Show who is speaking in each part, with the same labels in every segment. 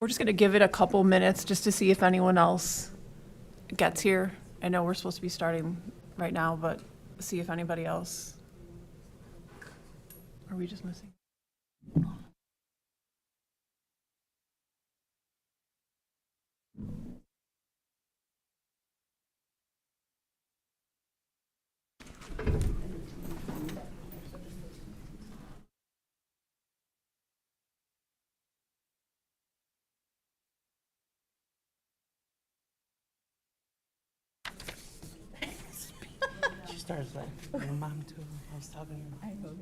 Speaker 1: We're just going to give it a couple minutes just to see if anyone else gets here. I know we're supposed to be starting right now, but see if anybody else. Are we just missing?
Speaker 2: She starts like, your mom too. I was talking to her.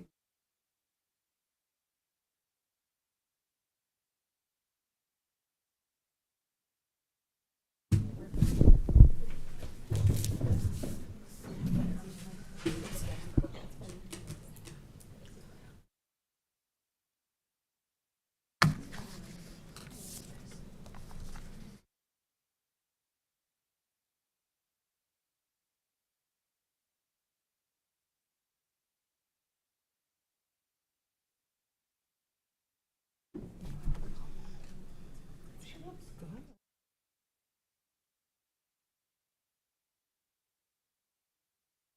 Speaker 2: She looks good.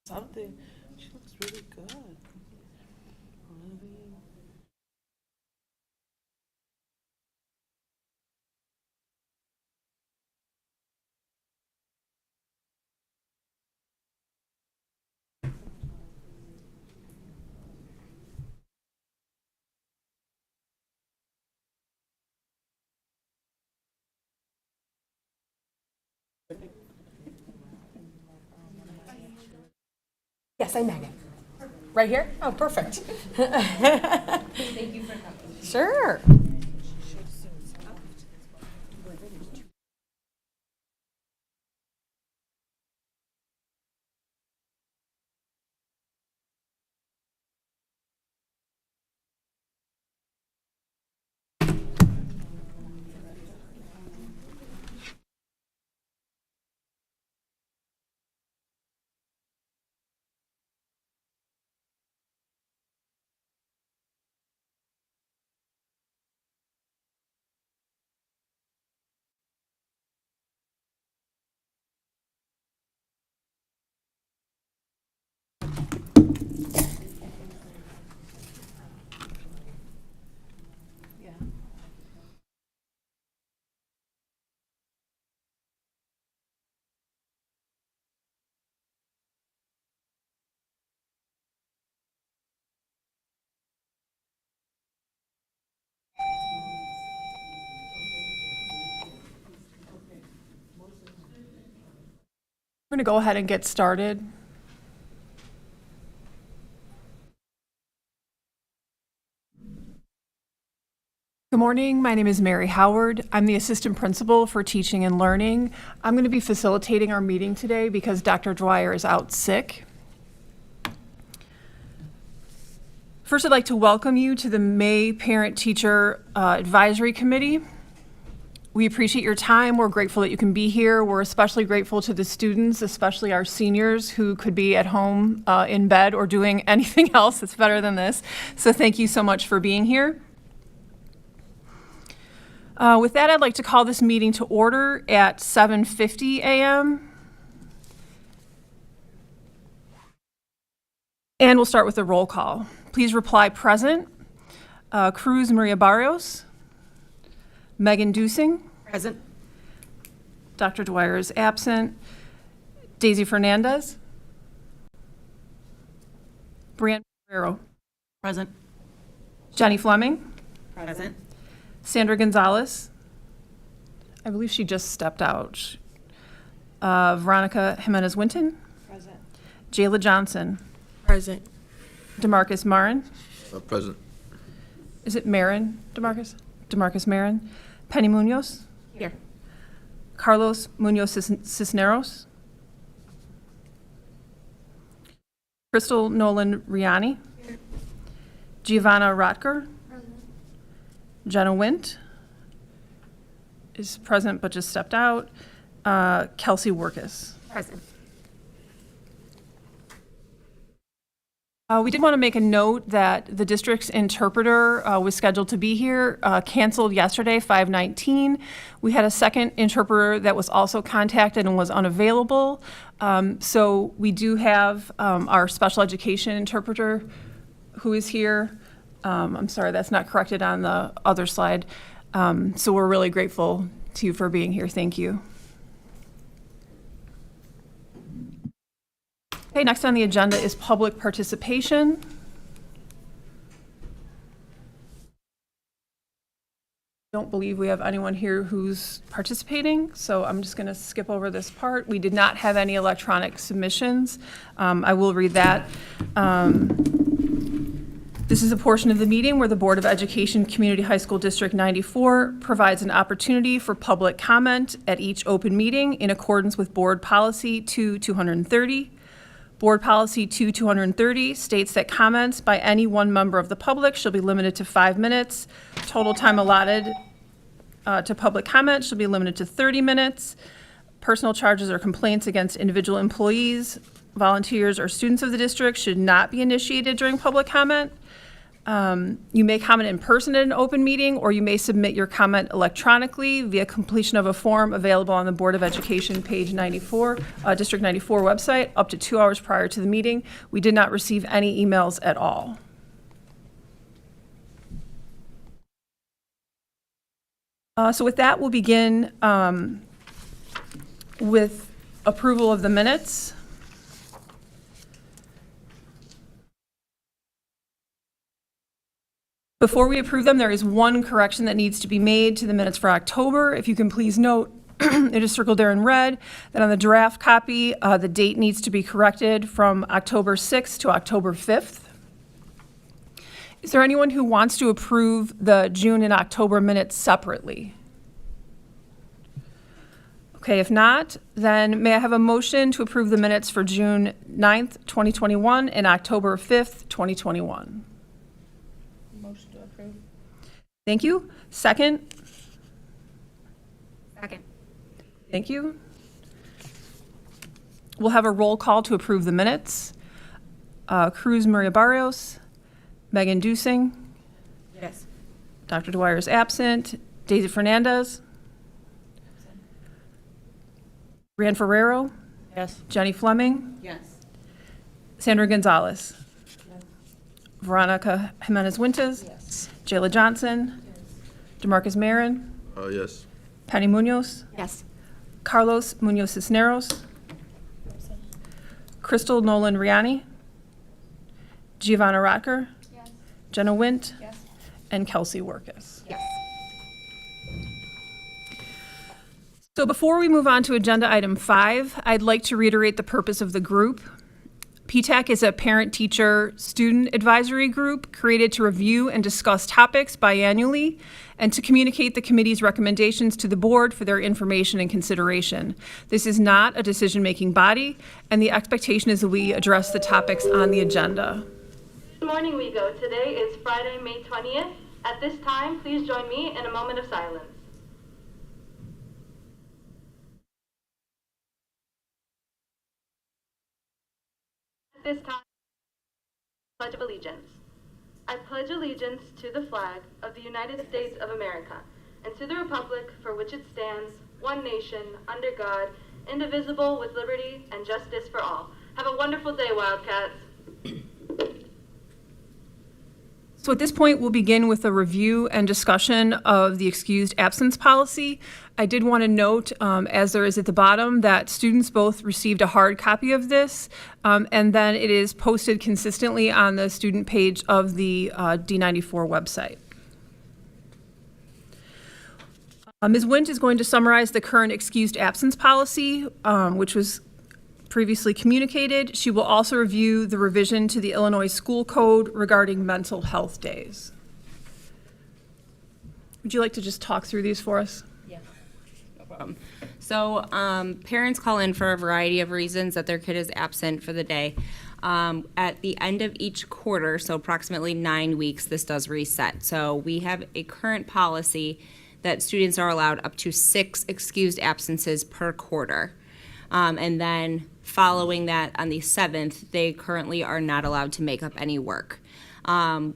Speaker 2: Something. She looks really good. Really.
Speaker 3: Yes, I'm Megan. Right here? Oh, perfect.
Speaker 4: Thank you for coming.
Speaker 3: Sure.
Speaker 1: We're going to go ahead and get started. Good morning. My name is Mary Howard. I'm the assistant principal for teaching and learning. I'm going to be facilitating our meeting today because Dr. Dwyer is out sick. First, I'd like to welcome you to the May Parent-Teacher Advisory Committee. We appreciate your time. We're grateful that you can be here. We're especially grateful to the students, especially our seniors who could be at home in bed or doing anything else that's better than this. So thank you so much for being here. With that, I'd like to call this meeting to order at 7:50 a.m. And we'll start with the roll call. Please reply present. Cruz Maria Barrios. Megan Dusing.
Speaker 3: Present.
Speaker 1: Dr. Dwyer is absent. Daisy Fernandez. Brianne Ferrero.
Speaker 3: Present.
Speaker 1: Jenny Fleming.
Speaker 3: Present.
Speaker 1: Sandra Gonzalez. I believe she just stepped out. Veronica Jimenez Winton.
Speaker 3: Present.
Speaker 1: Jayla Johnson.
Speaker 3: Present.
Speaker 1: DeMarcus Marin.
Speaker 5: Present.
Speaker 1: Is it Marin, DeMarcus? DeMarcus Marin. Penny Munoz.
Speaker 3: Here.
Speaker 1: Carlos Munoz Cisneros. Crystal Nolan Riani.
Speaker 3: Here.
Speaker 1: Giovanna Rotker. Jenna Wint is present but just stepped out. Kelsey Workus.
Speaker 3: Present.
Speaker 1: We did want to make a note that the district's interpreter was scheduled to be here, canceled yesterday, 5/19. We had a second interpreter that was also contacted and was unavailable. So we do have our special education interpreter who is here. I'm sorry, that's not corrected on the other slide. So we're really grateful to you for being here. Thank you. Okay, next on the agenda is public participation. Don't believe we have anyone here who's participating, so I'm just going to skip over this part. We did not have any electronic submissions. I will read that. This is a portion of the meeting where the Board of Education Community High School District 94 provides an opportunity for public comment at each open meeting in accordance with Board Policy 2-230. Board Policy 2-230 states that comments by any one member of the public shall be limited to 5 minutes. Total time allotted to public comment shall be limited to 30 minutes. Personal charges or complaints against individual employees, volunteers, or students of the district should not be initiated during public comment. You may comment in person at an open meeting, or you may submit your comment electronically via completion of a form available on the Board of Education page 94, District 94 website, up to 2 hours prior to the meeting. We did not receive any emails at all. So with that, we'll begin with approval of the minutes. Before we approve them, there is one correction that needs to be made to the minutes for October. If you can please note, it is circled there in red, that on the draft copy, the date needs to be corrected from October 6th to October 5th. Is there anyone who wants to approve the June and October minutes separately? Okay, if not, then may I have a motion to approve the minutes for June 9th, 2021 and October 5th, 2021?
Speaker 3: Motion to approve.
Speaker 1: Thank you. Second?
Speaker 4: Second.
Speaker 1: Thank you. We'll have a roll call to approve the minutes. Cruz Maria Barrios, Megan Dusing,
Speaker 3: Yes.
Speaker 1: Dr. Dwyer is absent, Daisy Fernandez, Rand Ferrero,
Speaker 2: Yes.
Speaker 1: Jenny Fleming,
Speaker 3: Yes.
Speaker 1: Sandra Gonzalez, Veronica Jimenez-Winters,
Speaker 3: Yes.
Speaker 1: Jayla Johnson, DeMarcus Marin,
Speaker 5: Yes.
Speaker 1: Penny Munoz,
Speaker 4: Yes.
Speaker 1: Carlos Munoz Cisneros, Crystal Nolan Riani, Giovanna Rotker,
Speaker 4: Yes.
Speaker 1: Jenna Wint,
Speaker 3: Yes.
Speaker 1: and Kelsey Workus.
Speaker 4: Yes.
Speaker 1: So before we move on to agenda item 5, I'd like to reiterate the purpose of the group. PTAC is a parent-teacher-student advisory group created to review and discuss topics biannually and to communicate the committee's recommendations to the board for their information and consideration. This is not a decision-making body, and the expectation is that we address the topics on the agenda.
Speaker 6: Good morning, WeGo. Today is Friday, May 20th. At this time, please join me in a moment of silence. At this time, Pledge of Allegiance. I pledge allegiance to the flag of the United States of America and to the republic for which it stands, one nation, under God, indivisible, with liberty and justice for all. Have a wonderful day, Wildcats.
Speaker 1: So at this point, we'll begin with a review and discussion of the excused absence policy. I did want to note, as there is at the bottom, that students both received a hard copy of this, and then it is posted consistently on the student page of the D94 website. Ms. Wint is going to summarize the current excused absence policy, which was previously communicated. She will also review the revision to the Illinois School Code regarding mental health days. Would you like to just talk through these for us?
Speaker 7: Yeah, no problem. So parents call in for a variety of reasons that their kid is absent for the day. At the end of each quarter, so approximately 9 weeks, this does reset. So we have a current policy that students are allowed up to 6 excused absences per quarter. And then following that, on the 7th, they currently are not allowed to make up any work.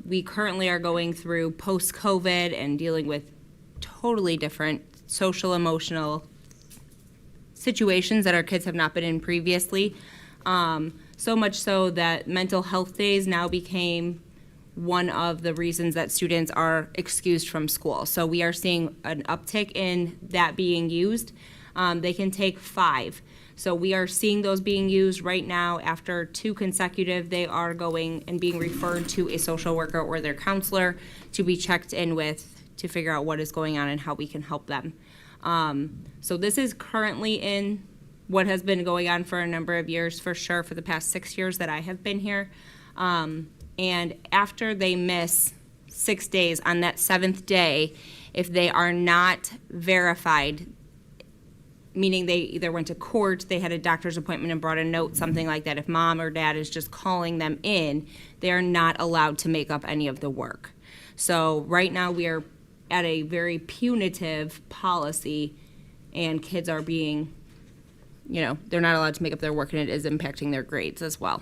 Speaker 7: We currently are going through post-COVID and dealing with totally different social, emotional situations that our kids have not been in previously. So much so that mental health days now became one of the reasons that students are excused from school. So we are seeing an uptick in that being used. They can take 5. So we are seeing those being used right now. After 2 consecutive, they are going and being referred to a social worker or their counselor to be checked in with to figure out what is going on and how we can help them. So this is currently in what has been going on for a number of years, for sure, for the past 6 years that I have been here. And after they miss 6 days, on that 7th day, if they are not verified, meaning they either went to court, they had a doctor's appointment and brought a note, something like that, if mom or dad is just calling them in, they are not allowed to make up any of the work. So right now we are at a very punitive policy, and kids are being, they're not allowed to make up their work, and it is impacting their grades as well.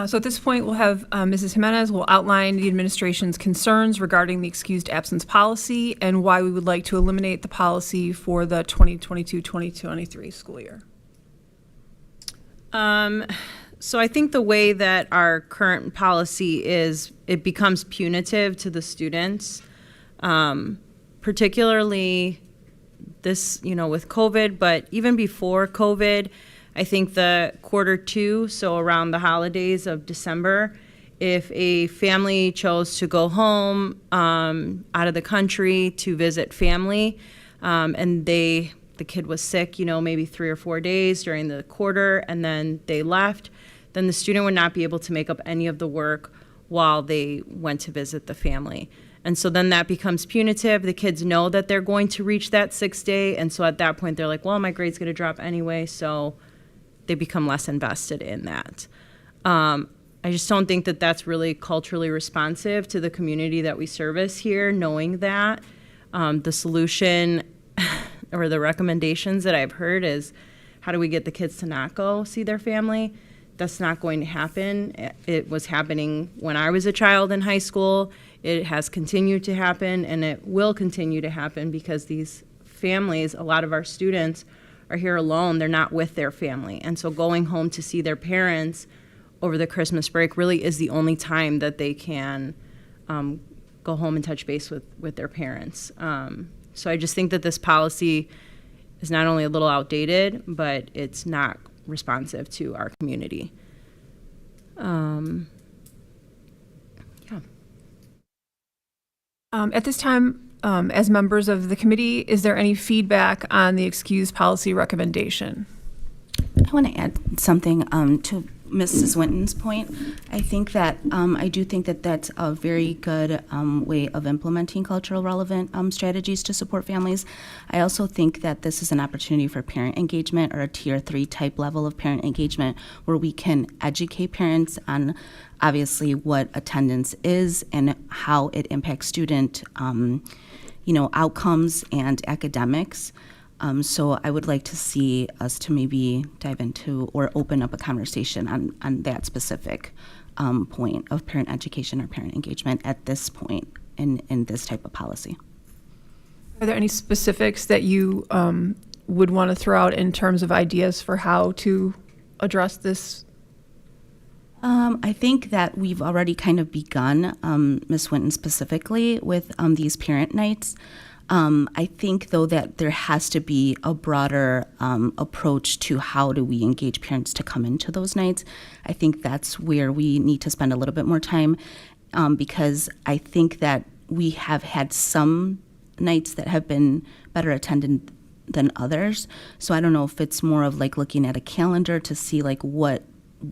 Speaker 1: So at this point, we'll have Mrs. Jimenez will outline the administration's concerns regarding the excused absence policy and why we would like to eliminate the policy for the 2022-2023 school year.
Speaker 5: So I think the way that our current policy is, it becomes punitive to the students, particularly this, with COVID, but even before COVID, I think the Q2, so around the holidays of December, if a family chose to go home out of the country to visit family, and the kid was sick, maybe 3 or 4 days during the quarter, and then they left, then the student would not be able to make up any of the work while they went to visit the family. And so then that becomes punitive. The kids know that they're going to reach that 6th day, and so at that point they're like, well, my grade's going to drop anyway, so they become less invested in that. I just don't think that that's really culturally responsive to the community that we service here, knowing that. The solution or the recommendations that I've heard is, how do we get the kids to not go see their family? That's not going to happen. It was happening when I was a child in high school. It has continued to happen, and it will continue to happen because these families, a lot of our students, are here alone. They're not with their family. And so going home to see their parents over the Christmas break really is the only time that they can go home and touch base with their parents. So I just think that this policy is not only a little outdated, but it's not responsive to our community.
Speaker 1: At this time, as members of the committee, is there any feedback on the excused policy recommendation?
Speaker 8: I want to add something to Mrs. Winton's point. I think that I do think that that's a very good way of implementing cultural relevant strategies to support families. I also think that this is an opportunity for parent engagement, or a tier 3 type level of parent engagement, where we can educate parents on obviously what attendance is and how it impacts student outcomes and academics. So I would like to see us to maybe dive into or open up a conversation on that specific point of parent education or parent engagement at this point in this type of policy.
Speaker 1: Are there any specifics that you would want to throw out in terms of ideas for how to address this?
Speaker 8: I think that we've already kind of begun, Ms. Winton specifically, with these parent nights. I think, though, that there has to be a broader approach to how do we engage parents to come into those nights. I think that's where we need to spend a little bit more time, because I think that we have had some nights that have been better attended than others. So I don't know if it's more of like looking at a calendar to see like what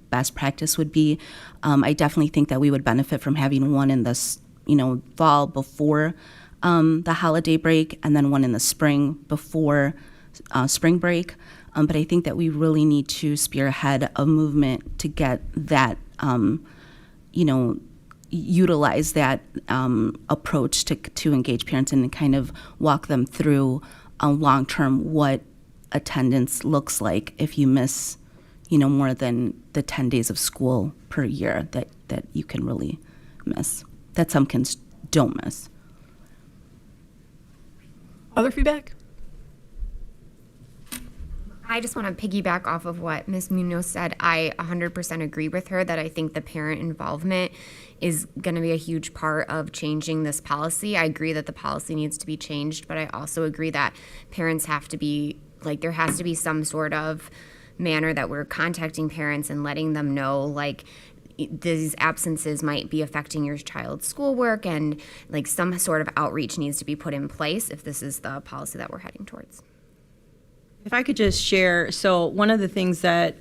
Speaker 8: best practice would be. I definitely think that we would benefit from having one in the fall before the holiday break, and then one in the spring before spring break. But I think that we really need to spearhead a movement to get that, utilize that approach to engage parents and kind of walk them through long-term what attendance looks like if you miss, more than the 10 days of school per year that you can really miss, that some kids don't miss.
Speaker 1: Other feedback?
Speaker 4: I just want to piggyback off of what Ms. Munoz said. I 100% agree with her that I think the parent involvement is going to be a huge part of changing this policy. I agree that the policy needs to be changed, but I also agree that parents have to be, there has to be some sort of manner that we're contacting parents and letting them know, these absences might be affecting your child's schoolwork, and some sort of outreach needs to be put in place if this is the policy that we're heading towards.
Speaker 5: If I could just share, so one of the things that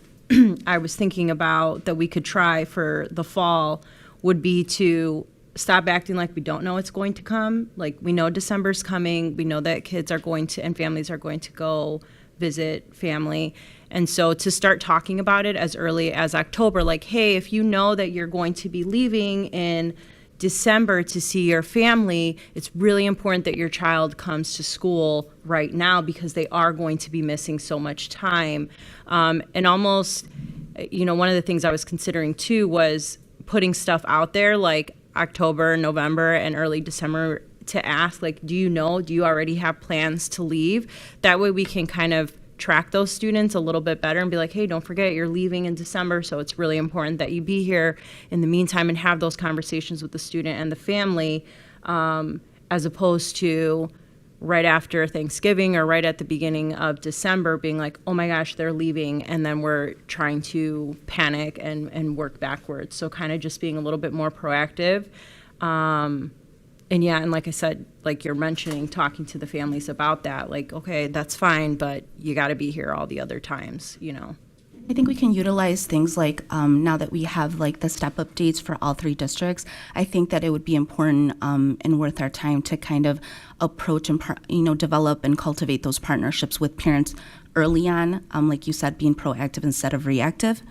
Speaker 5: I was thinking about that we could try for the fall would be to stop acting like we don't know it's going to come. We know December's coming. We know that kids are going to, and families are going to go visit family. And so to start talking about it as early as October, hey, if you know that you're going to be leaving in December to see your family, it's really important that your child comes to school right now because they are going to be missing so much time. And almost, one of the things I was considering too was putting stuff out there October, November, and early December to ask, do you already have plans to leave? That way we can kind of track those students a little bit better and be like, hey, don't forget you're leaving in December, so it's really important that you be here in the meantime and have those conversations with the student and the family, as opposed to right after Thanksgiving or right at the beginning of December being like, oh my gosh, they're leaving, and then we're trying to panic and work backwards. So kind of just being a little bit more proactive. And yeah, and like I said, you're mentioning, talking to the families about that, okay, that's fine, but you got to be here all the other times,
Speaker 8: I think we can utilize things now that we have the step up dates for all 3 districts. I think that it would be important and worth our time to kind of approach and develop and cultivate those partnerships with parents early on, like you said, being proactive instead of reactive.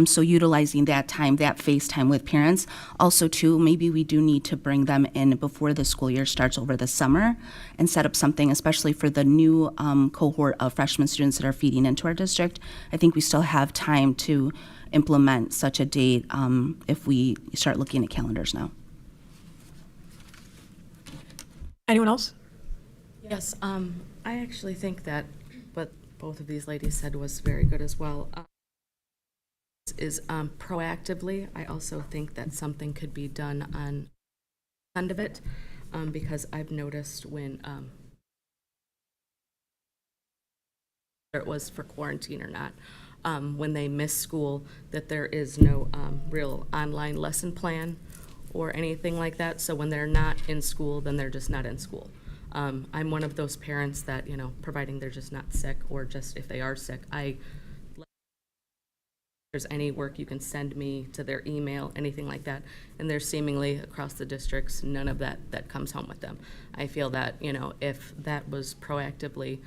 Speaker 8: So utilizing that time, that face time with parents. Also, too, maybe we do need to bring them in before the school year starts over the summer and set up something, especially for the new cohort of freshman students that are feeding into our district. I think we still have time to implement such a date if we start looking at calendars now.
Speaker 1: Anyone else?
Speaker 2: Yes, I actually think that what both of these ladies said was very good as well. Is proactively, I also think that something could be done on the end of it, because I've noticed when it was for quarantine or not, when they miss school, that there is no real online lesson plan or anything like that. So when they're not in school, then they're just not in school. I'm one of those parents that, providing they're just not sick, or just if they are sick, there's any work you can send me to their email, anything like that, and there's seemingly across the districts none of that comes home with them. I feel that, if that was proactively,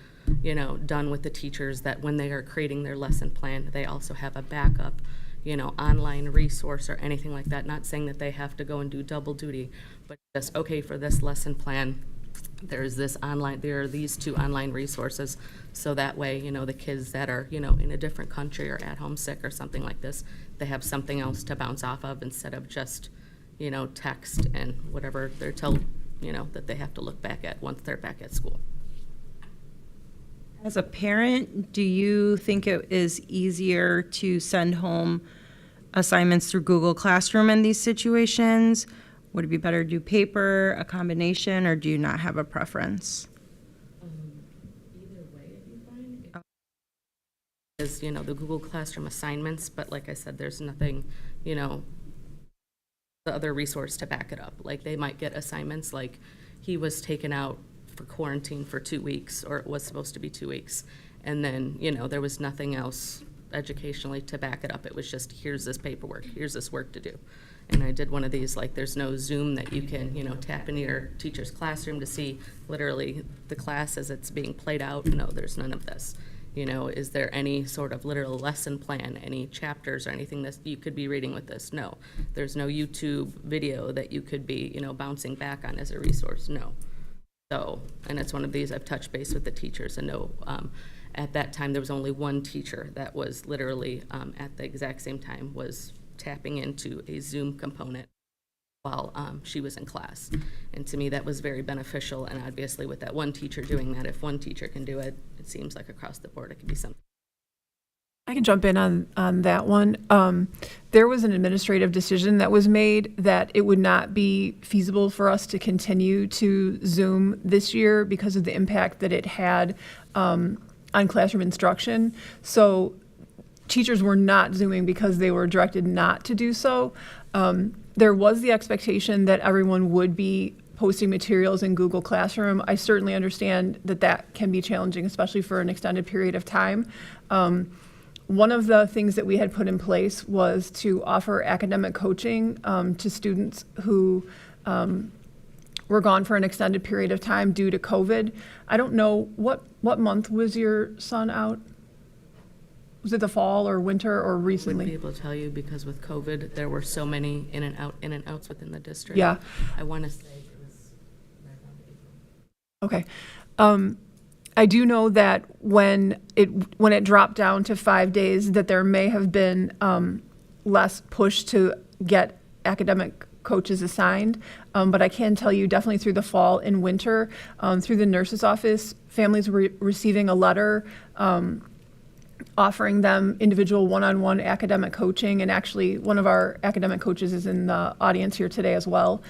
Speaker 2: done with the teachers, that when they are creating their lesson plan, they also have a backup, online resource or anything like that. Not saying that they have to go and do double duty, but just, okay, for this lesson plan, there are these 2 online resources, so that way, the kids that are, in a different country or at home sick or something like this, they have something else to bounce off of instead of just, text and whatever they're told, that they have to look back at once they're back at school.
Speaker 5: As a parent, do you think it is easier to send home assignments through Google Classroom in these situations? Would it be better to do paper, a combination, or do you not have a preference?
Speaker 2: Either way would be fine. Is, the Google Classroom assignments, but like I said, there's nothing, the other resource to back it up. They might get assignments he was taken out for quarantine for 2 weeks, or it was supposed to be 2 weeks. And then, there was nothing else educationally to back it up. It was just, here's this paperwork, here's this work to do. And I did one of these, there's no Zoom that you can, tap into your teacher's classroom to see literally the class as it's being played out. No, there's none of this. Is there any sort of literal lesson plan, any chapters or anything that you could be reading with this? No. There's no YouTube video that you could be, bouncing back on as a resource. No. So, and it's one of these I've touched base with the teachers and no. At that time, there was only one teacher that was literally, at the exact same time, was tapping into a Zoom component while she was in class. And to me, that was very beneficial, and obviously with that one teacher doing that, if one teacher can do it, it seems like across the board it could be something.
Speaker 1: I can jump in on that one. There was an administrative decision that was made that it would not be feasible for us to continue to Zoom this year because of the impact that it had on classroom instruction. So teachers were not Zooming because they were directed not to do so. There was the expectation that everyone would be posting materials in Google Classroom. I certainly understand that that can be challenging, especially for an extended period of time. One of the things that we had put in place was to offer academic coaching to students who were gone for an extended period of time due to COVID. I don't know, what month was your son out? Was it the fall or winter or
Speaker 2: I wouldn't
Speaker 1: recently?
Speaker 2: be able to tell you because with COVID, there were so many in and outs within the district.
Speaker 1: Yeah.
Speaker 2: I want to say it was right around April.
Speaker 1: Okay. I do know that when it dropped down to 5 days, that there may have been less push to get academic coaches assigned. But I can tell you definitely through the fall and winter, through the nurse's office, families were receiving a letter offering them individual one-on-one academic coaching. And actually, one of our academic coaches is in the audience here today as well.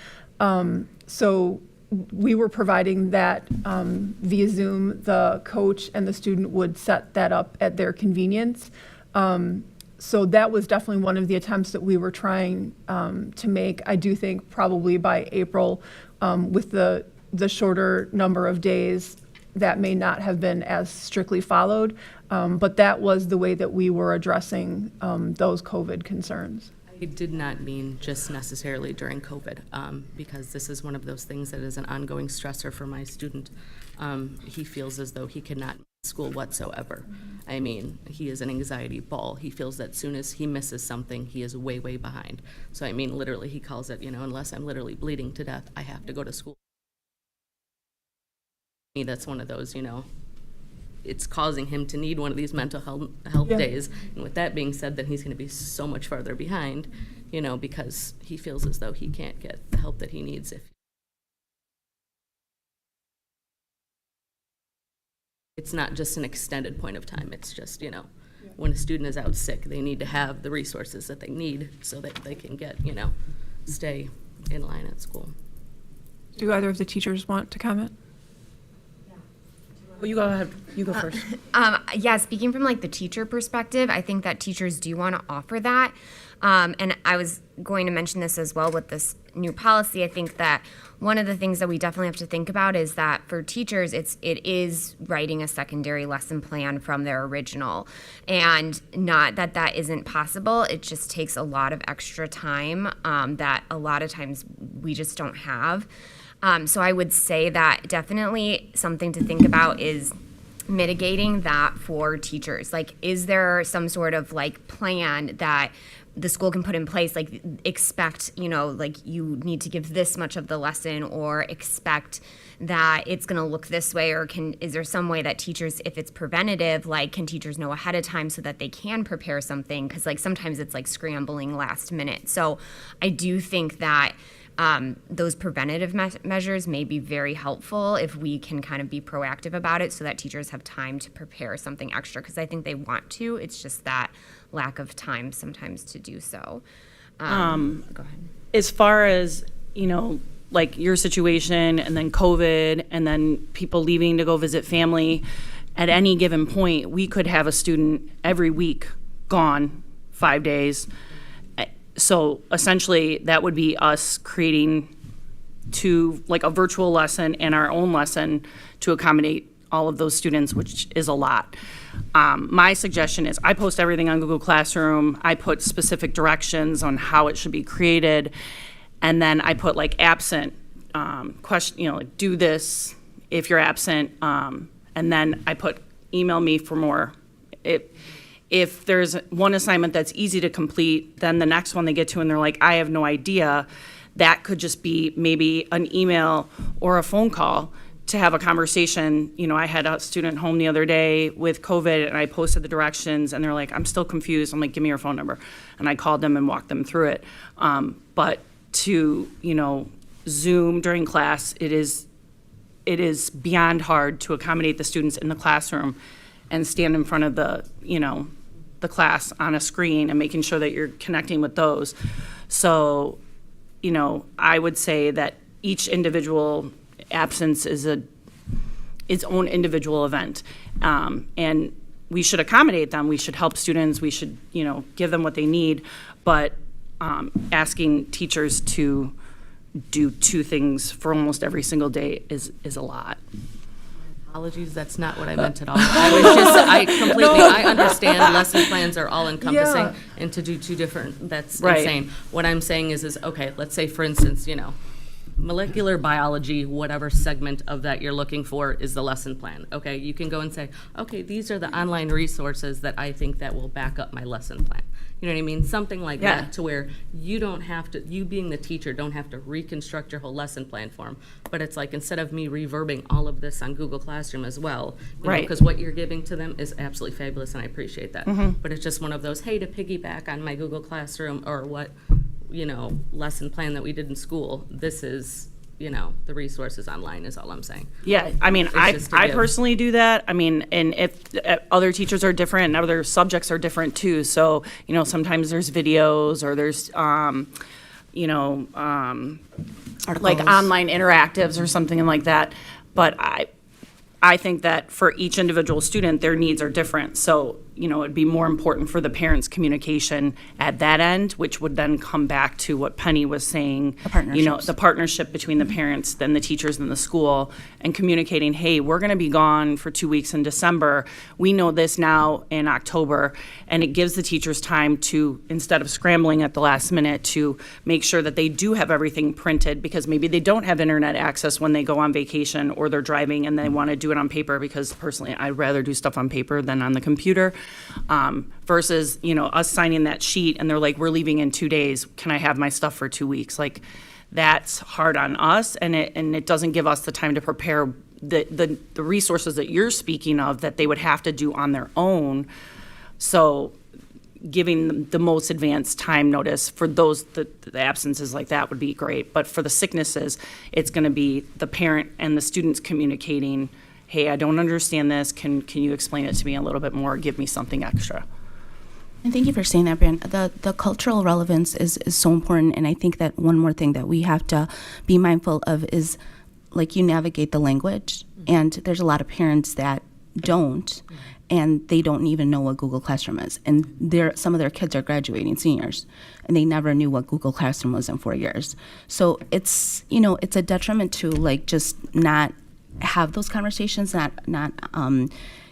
Speaker 1: So we were providing that via Zoom. The coach and the student would set that up at their convenience. So that was definitely one of the attempts that we were trying to make. I do think probably by April, with the shorter number of days, that may not have been as strictly followed. But that was the way that we were addressing those COVID concerns.
Speaker 2: I did not mean just necessarily during COVID, because this is one of those things that is an ongoing stressor for my student. He feels as though he cannot miss school whatsoever. I mean, he is an anxiety ball. He feels that soon as he misses something, he is way, way behind. So I mean, literally, he calls it, unless I'm literally bleeding to death, I have to go to school. For me, that's one of those, it's causing him to need one of these mental health
Speaker 1: Yeah.
Speaker 2: days. And with that being said, then he's going to be so much farther behind, because he feels as though he can't get the help that he needs. If it's not just an extended point of time, it's just, when a student is out sick, they need to have the resources that they need so that they can get, stay in line at school.
Speaker 1: Do either of the teachers want to comment?
Speaker 5: Well, you go ahead. You go first.
Speaker 4: Yeah, speaking from like the teacher perspective, I think that teachers do want to offer that. And I was going to mention this as well with this new policy. I think that one of the things that we definitely have to think about is that for teachers, it is writing a secondary lesson plan from their original. And not that that isn't possible, it just takes a lot of extra time that a lot of times we just don't have. So I would say that definitely something to think about is mitigating that for teachers. Like, is there some sort of like plan that the school can put in place, like expect, like you need to give this much of the lesson, or expect that it's going to look this way, or is there some way that teachers, if it's preventative, like can teachers know ahead of time so that they can prepare something? Because like sometimes it's like scrambling last minute. So I do think that those preventative measures may be very helpful if we can kind of be proactive about it so that teachers have time to prepare something extra, because I think they want to. It's just that lack of time sometimes to do so. Go ahead.
Speaker 5: As far as, like your situation and then COVID and then people leaving to go visit family, at any given point, we could have a student every week gone 5 days. So essentially, that would be us creating like a virtual lesson and our own lesson to accommodate all of those students, which is a lot. My suggestion is I post everything on Google Classroom. I put specific directions on how it should be created. And then I put like absent question, like do this if you're absent. And then I put email me for more. If there's one assignment that's easy to complete, then the next one they get to and they're like, I have no idea, that could just be maybe an email or a phone call
Speaker 9: to have a conversation. You know, I had a student home the other day with COVID, and I posted the directions, and they're like, I'm still confused. I'm like, give me your phone number. And I called them and walked them through it. But to, you know, Zoom during class, it is beyond hard to accommodate the students in the classroom and stand in front of the, you know, the class on a screen and making sure that you're connecting with those. So, you know, I would say that each individual absence is its own individual event. And we should accommodate them. We should help students. We should, you know, give them what they need. But asking teachers to do 2 things for almost every single day is a lot.
Speaker 2: Apologies, that's not what I meant at all. I understand lesson plans are all encompassing,
Speaker 1: Yeah.
Speaker 2: and to do 2 different, that's
Speaker 9: Right.
Speaker 2: insane. What I'm saying is, okay, let's say, for instance, you know, molecular biology, whatever segment of that you're looking for is the lesson plan. Okay, you can go and say, okay, these are the online resources that I think that will back up my lesson plan. You know what I mean? Something like
Speaker 9: Yeah.
Speaker 2: that, to where you don't have to, you being the teacher, don't have to reconstruct your whole lesson plan for them. But it's like, instead of me reverbing all of this on Google Classroom as well, you know,
Speaker 9: Right.
Speaker 2: because what you're giving to them is absolutely fabulous, and I appreciate that.
Speaker 9: Mm-hmm.
Speaker 2: But it's just one of those, hey, to piggyback on my Google Classroom or what, you know, lesson plan that we did in school, this is, you know, the resources online is all I'm saying.
Speaker 9: Yeah, I mean, I
Speaker 2: just to give.
Speaker 9: personally do that. I mean, and if other teachers are different and other subjects are different too. So, you know, sometimes there's videos or there's, you know, like
Speaker 8: Articles.
Speaker 9: online interactives or something like that. But I think that for each individual student, their needs are different. So, you know, it'd be more important for the parents' communication at that end, which would then come back to what Penny was saying. You know,
Speaker 8: partnerships.
Speaker 9: the partnership between the parents, then the teachers and the school, and communicating, hey, we're gonna be gone for 2 weeks in December. We know this now in October, and it gives the teachers time to, instead of scrambling at the last minute, to make sure that they do have everything printed, because maybe they don't have internet access when they go on vacation or they're driving and they wanna do it on paper, because personally, I'd rather do stuff on paper than on the computer. Versus, you know, us signing that sheet and they're like, we're leaving in 2 days, can I have my stuff for 2 weeks? Like, that's hard on us, and it doesn't give us the time to prepare the resources that you're speaking of that they would have to do on their own. So giving them the most advanced time notice for those, the absences like that would be great. But for the sicknesses, it's gonna be the parent and the students communicating, hey, I don't understand this, can you explain it to me a little bit more, give me something extra.
Speaker 8: And thank you for saying that, Brian. The cultural relevance is so important, and I think that one more thing that we have to be mindful of is, like, you navigate the language, and there's a lot of parents that don't, and they don't even know what Google Classroom is. And some of their kids are graduating seniors, and they never knew what Google Classroom was in 4 years. So it's, you know, it's a detriment to, like, just not have those conversations, not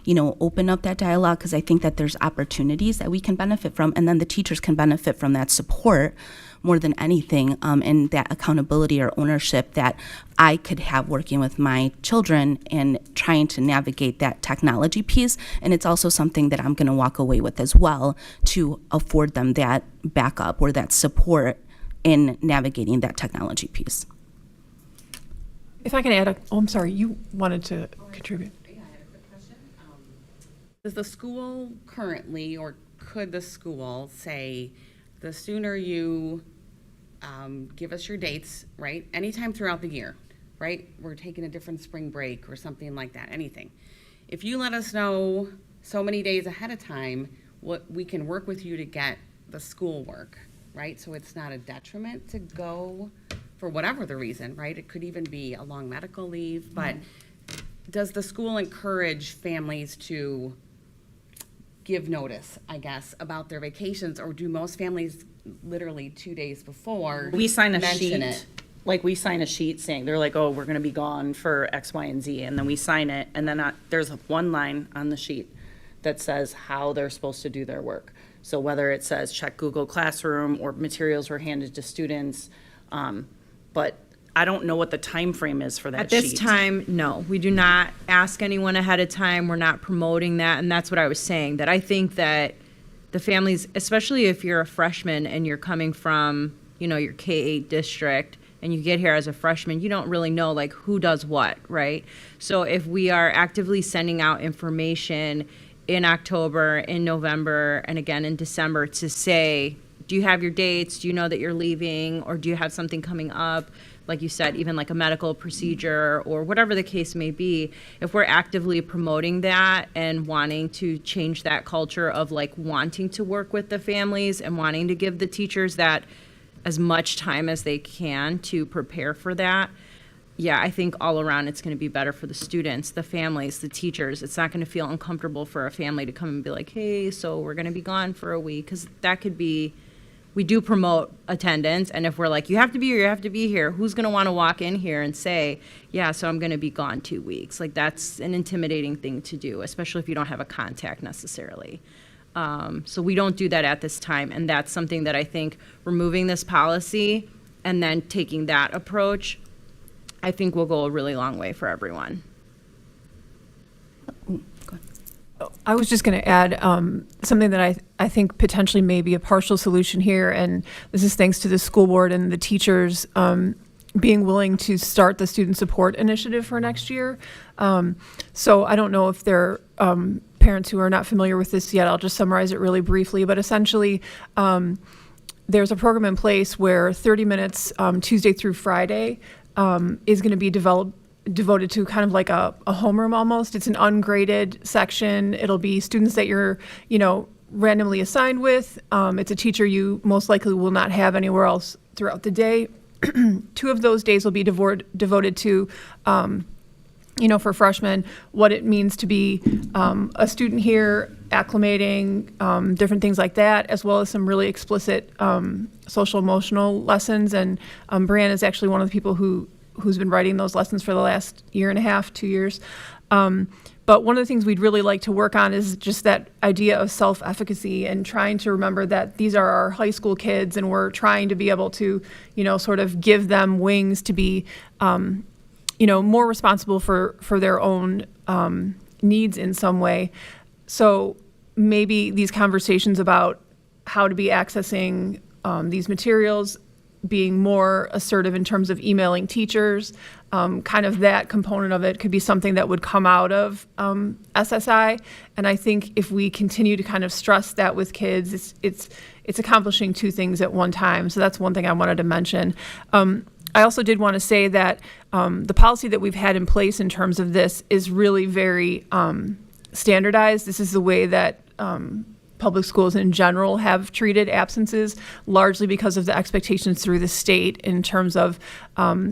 Speaker 8: you know, open up that dialogue, because I think that there's opportunities that we can benefit from, and then the teachers can benefit from that support more than anything, and that accountability or ownership that I could have working with my children and trying to navigate that technology piece. And it's also something that I'm going to walk away with as well, to afford them that backup or that support in navigating that technology piece.
Speaker 1: If I can add I'm sorry, you wanted to contribute.
Speaker 10: Does the school currently, or could the school say, the sooner you give us your dates, right? Anytime throughout the year, right? We're taking a different spring break or something like that, anything. If you let us know so many days ahead of time, what we can work with you to get the schoolwork, right? So it's not a detriment to go for whatever the reason, right? It could even be a long medical leave, but does the school encourage families to give notice, I guess, about their vacations, or do most families literally 2 days before
Speaker 9: We sign a
Speaker 10: mention
Speaker 9: sheet,
Speaker 10: it?
Speaker 9: like we sign a sheet saying, they're like, oh, we're gonna be gone for X, Y, and Z, and then we sign it, and then there's one line on the sheet that says how they're supposed to do their work. So whether it says check Google Classroom or materials were handed to students, but I don't know what the time frame is for that
Speaker 5: At
Speaker 9: sheet.
Speaker 5: this time, no, we do not ask anyone ahead of time. We're not promoting that, and that's what I was saying, that I think that the families, especially if you're a freshman and you're coming from, you know, your K-8 district, and you get here as a freshman, you don't really know like who does what, right? So if we are actively sending out information in October, in November, and again in December to say, do you have your dates? Do you know that you're leaving? Or do you have something coming up? Like you said, even like a medical procedure or whatever the case may be, if we're actively promoting that and wanting to change that culture of like wanting to work with the families and wanting to give the teachers that as much time as they can to prepare for that, yeah, I think all around it's going to be better for the students, the families, the teachers. It's not going to feel uncomfortable for a family to come and be like, hey, so we're going to be gone for a week, because that could be, we do promote attendance, and if we're like, you have to be here, you have to be here, who's going to want to walk in here and say, yeah, so I'm going to be gone 2 weeks? Like, that's an intimidating thing to do, especially if you don't have a contact necessarily. So we don't do that at this time, and that's something that I think removing this policy and then taking that approach, I think will go a really long way for everyone.
Speaker 1: I was just going to add something that I think potentially may be a partial solution here, and this is thanks to the school board and the teachers being willing to start the student support initiative for next year. So I don't know if there are parents who are not familiar with this yet. I'll just summarize it really briefly, but essentially there's a program in place where 30 minutes Tuesday through Friday is going to be devoted to kind of like a homeroom almost. It's an ungraded section. It'll be students that you're, randomly assigned with. It's a teacher you most likely will not have anywhere else throughout the day. 2 of those days will be devoted to, for freshmen, what it means to be a student here, acclimating, different things like that, as well as some really explicit social emotional lessons. And Brianna is actually one of the people who's been writing those lessons for the last 1.5 to 2 years. But one of the things we'd really like to work on is just that idea of self-efficacy and trying to remember that these are our high school kids, and we're trying to be able to, sort of give them wings to be, more responsible for their own needs in some way. So maybe these conversations about how to be accessing these materials, being more assertive in terms of emailing teachers, kind of that component of it could be something that would come out of SSI. And I think if we continue to kind of stress that with kids, it's accomplishing 2 things at one time. So that's one thing I wanted to mention. I also did want to say that the policy that we've had in place in terms of this is really very standardized. This is the way that public schools in general have treated absences, largely because of the expectations through the state in terms of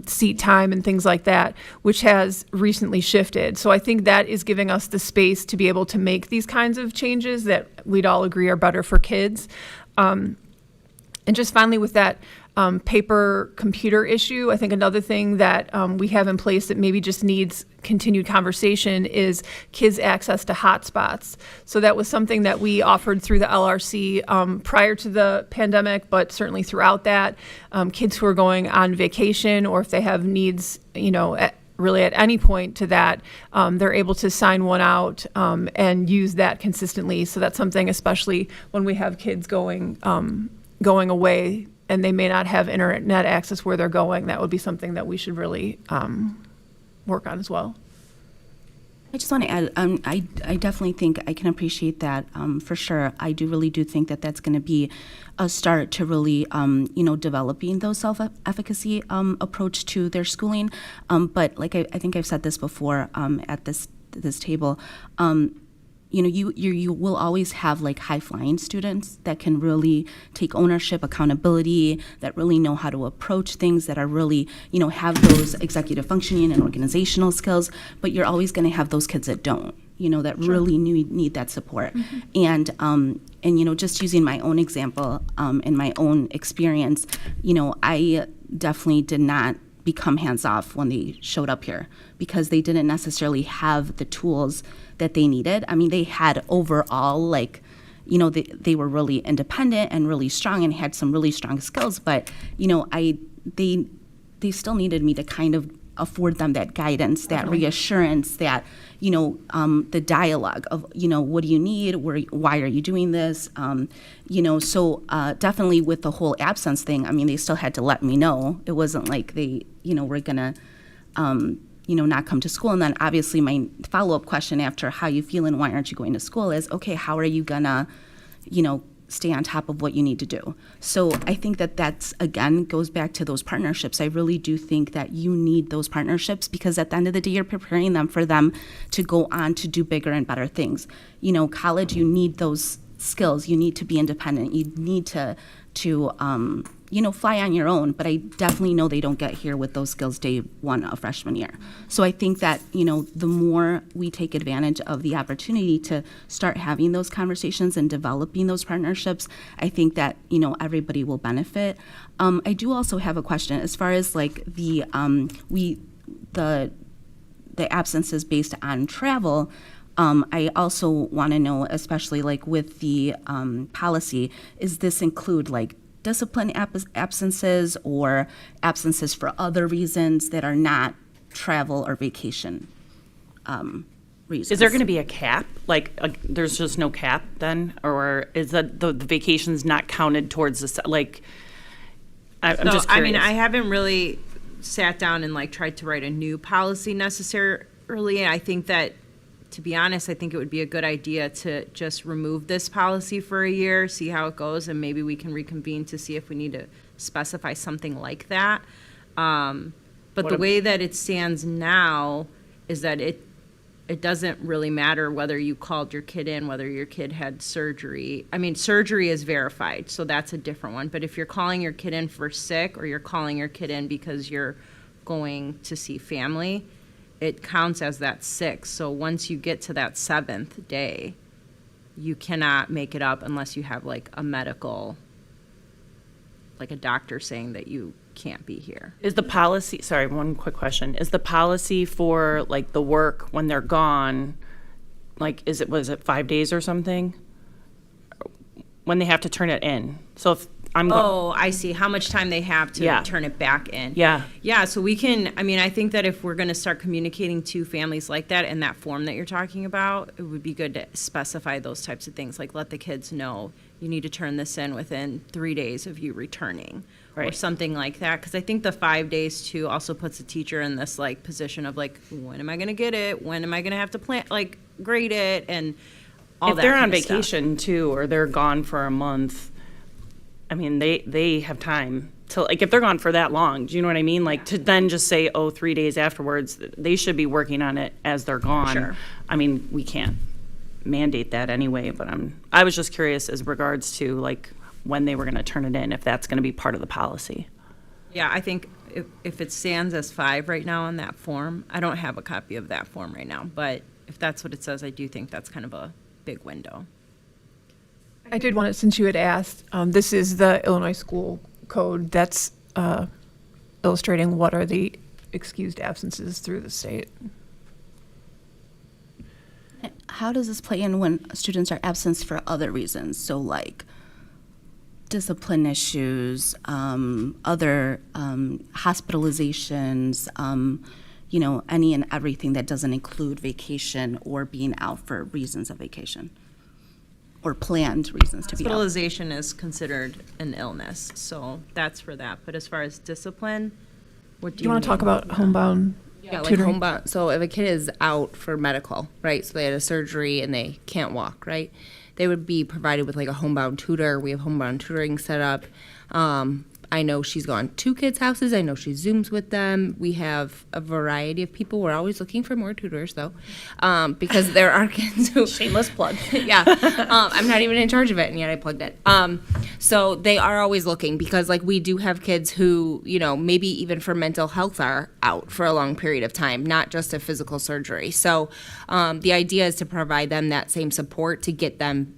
Speaker 1: seat time and things like that, which has recently shifted. So I think that is giving us the space to be able to make these kinds of changes that we'd all agree are better for kids. And just finally with that paper computer issue, I think another thing that we have in place that maybe just needs continued conversation is kids' access to hotspots. So that was something that we offered through the LRC prior to the pandemic, but certainly throughout that. Kids who are going on vacation, or if they have needs, really at any point to that, they're able to sign one out and use that consistently. So that's something, especially when we have kids going away and they may not have internet access where they're going, that would be something that we should really work on as well.
Speaker 8: I just want to add, I definitely think I can appreciate that for sure. I really do think that that's going to be a start to really, developing those self-efficacy approach to their schooling. But like I think I've said this before at this table, you will always have like high-flying students that can really take ownership, accountability, that really know how to approach things, that are really, have those executive functioning and organizational skills. But you're always going to have those kids that don't, that really need that support. Mm-hmm. And just using my own example and my own experience, I definitely did not become hands-off when they showed up here because they didn't necessarily have the tools that they needed. I mean, they had overall, they were really independent and really strong and had some really strong skills, but, they still needed me to kind of afford them that guidance, that reassurance, that, the dialogue of, what do you need? Why are you doing this? So definitely with the whole absence thing, I mean, they still had to let me know. It wasn't like they, were going to, not come to school. And then obviously my follow-up question after how you feeling, why aren't you going to school is, okay, how are you gonna, stay on top of what you need to do? So I think that's, again, goes back to those partnerships. I really do think that you need those partnerships because at the end of the day, you're preparing them for them to go on to do bigger and better things. College, you need those skills. You need to be independent. You need to fly on your own, but I definitely know they don't get here with those skills day one of freshman year. So I think that, the more we take advantage of the opportunity to start having those conversations and developing those partnerships, I think that, everybody will benefit. I do also have a question as far as like the absences based on travel. I also want to know, especially like with the policy, is this include like discipline absences or absences for other reasons that are not travel or vacation reasons?
Speaker 9: Is there going to be a cap? Like, there's just no cap then? Or is that the vacations not counted towards the, I'm just curious.
Speaker 5: I mean, I haven't really sat down and like tried to write a new policy necessarily. And I think that, to be honest, I think it would be a good idea to just remove this policy for a year, see how it goes, and maybe we can reconvene to see if we need to specify something like that. But the way that it stands now is that it doesn't really matter whether you called your kid in, whether your kid had surgery. I mean, surgery is verified, so that's a different one. But if you're calling your kid in for sick or you're calling your kid in because you're going to see family, it counts as that 6th. So once you get to that 7th day, you cannot make it up unless you have like a medical, like a doctor saying that you can't be here.
Speaker 9: Is the policy, sorry, one quick question. Is the policy for like the work when they're gone, like, was it 5 days or something? When they have to turn it in? So if I'm
Speaker 5: Oh, I see. How much time they have to
Speaker 9: Yeah.
Speaker 5: turn it back in.
Speaker 9: Yeah.
Speaker 5: Yeah, so we can, I mean, I think that if we're going to start communicating to families like that in that form that you're talking about, it would be good to specify those types of things, like let the kids know you need to turn this in within 3 days of you returning. Or
Speaker 9: Right.
Speaker 5: something like that, because I think the 5 days too also puts the teacher in this like position of like, when am I going to get it? When am I going to have to grade it and all that
Speaker 9: if they're on
Speaker 5: kind of stuff.
Speaker 9: vacation too, or they're gone for a month, I mean, they have time to, like, if they're gone for that long, do you know what I mean? Like, to then just say, 3 days afterwards, they should be working on it as they're gone.
Speaker 5: Sure.
Speaker 9: I mean, we can't mandate that anyway, but I was just curious as regards to, like, when they were going to turn it in, if that's going to be part of the policy.
Speaker 5: Yeah, I think if it stands as 5 right now on that form, I don't have a copy of that form right now, but if that's what it says, I do think that's kind of a big window.
Speaker 1: I did want to, since you had asked, this is the Illinois School Code that's illustrating what are the excused absences through the state.
Speaker 8: How does this play in when students are absent for other reasons? So like discipline issues, other hospitalizations, any and everything that doesn't include vacation or being out for reasons of vacation or planned reasons to be out.
Speaker 5: Hospitalization is considered an illness, so that's for that. But as far as discipline, what do
Speaker 1: Do you want to talk about homebound
Speaker 11: Yeah, like
Speaker 1: tutoring?
Speaker 11: homebound. So if a kid is out for medical, right? So they had a surgery and they can't walk, right? They would be provided with like a homebound tutor. We have homebound tutoring set up. I know she's gone to kids' houses. I know she Zooms with them. We have a variety of people. We're always looking for more tutors, though, because there are kids who...
Speaker 9: Shameless plug.
Speaker 11: Yeah. I'm not even in charge of it, and yet I plugged it. So they are always looking because, like, we do have kids who, maybe even for mental health are out for a long period of time, not just a physical surgery. So the idea is to provide them that same support to get them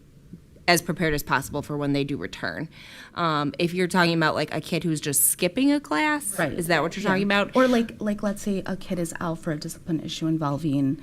Speaker 11: as prepared as possible for when they do return. If you're talking about like a kid who's just skipping a class,
Speaker 8: Right.
Speaker 11: is that what you're talking about?
Speaker 8: Or like let's say a kid is out for a discipline issue involving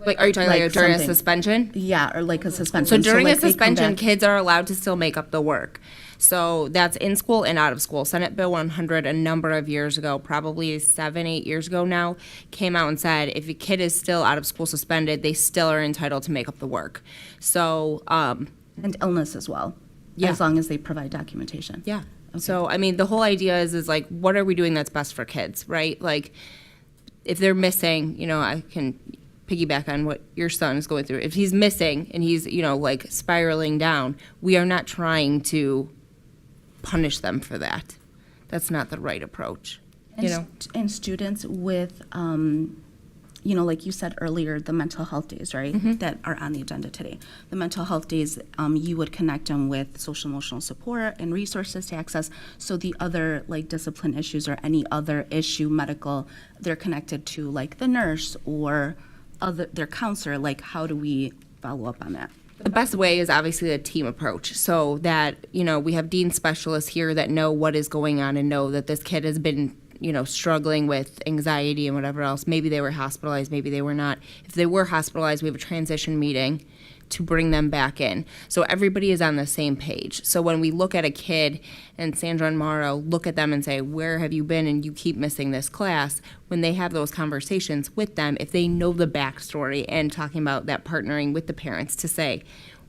Speaker 11: Like, are you talking like during a
Speaker 8: something.
Speaker 11: suspension?
Speaker 8: Yeah, or like a
Speaker 11: So
Speaker 8: suspension.
Speaker 11: during
Speaker 8: like,
Speaker 11: a
Speaker 8: they come
Speaker 11: suspension,
Speaker 8: back-
Speaker 11: kids are allowed to still make up the work. So that's in school and out of school. Senate Bill 100 a number of years ago, probably 7-8 years ago now, came out and said if a kid is still out of school suspended, they still are entitled to make up the work. So
Speaker 8: And illness as well,
Speaker 11: Yeah.
Speaker 8: as long as they provide documentation.
Speaker 11: yeah. So I mean, the whole idea is like, what are we doing that's best for kids, right? Like, if they're missing, you know, I can piggyback on what your son is going through. If he's missing and he's, you know, like spiraling down, we are not trying to punish them for that. That's not the right approach.
Speaker 8: And,
Speaker 11: You know?
Speaker 8: and students with, you know, like you said earlier, the mental health days, right, that are on the agenda today. The mental health days, you would connect them with social emotional support and resources to access. So the other like discipline issues or any other issue medical, they're connected to like the nurse or their counselor. Like, how do we follow up on that?
Speaker 11: The best way is obviously a team approach, so that, you know, we have dean specialists here that know what is going on and know that this kid has been, you know, struggling with anxiety and whatever else. Maybe they were hospitalized, maybe they were not. If they were hospitalized, we have a transition meeting to bring them back in. So everybody is on the same page. So when we look at a kid and Sandra and Mauro look at them and say, where have you been and you keep missing this class, when they have those conversations with them, if they know the backstory and talking about that partnering with the parents to say,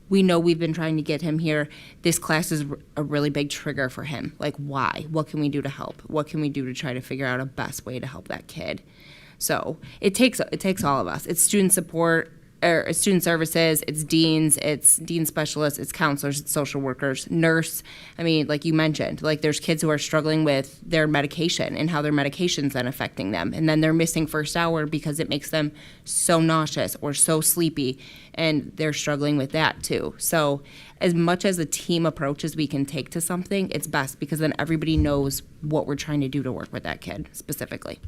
Speaker 11: we know we've been trying to get him here. This class is a really big trigger for him. Like, why? What can we do to help? What can we do to try to figure out a best way to help that kid? So it takes all of us. It's student support, or it's student services, it's deans, it's dean specialists, it's counselors, it's social workers, nurse. I mean, like you mentioned, like there's kids who are struggling with their medication and how their medication's then affecting them. And then they're missing first hour because it makes them so nauseous or so sleepy, and they're struggling with that too. So as much as a team approach as we can take to something, it's best because then everybody knows what we're trying to do to work with that kid specifically.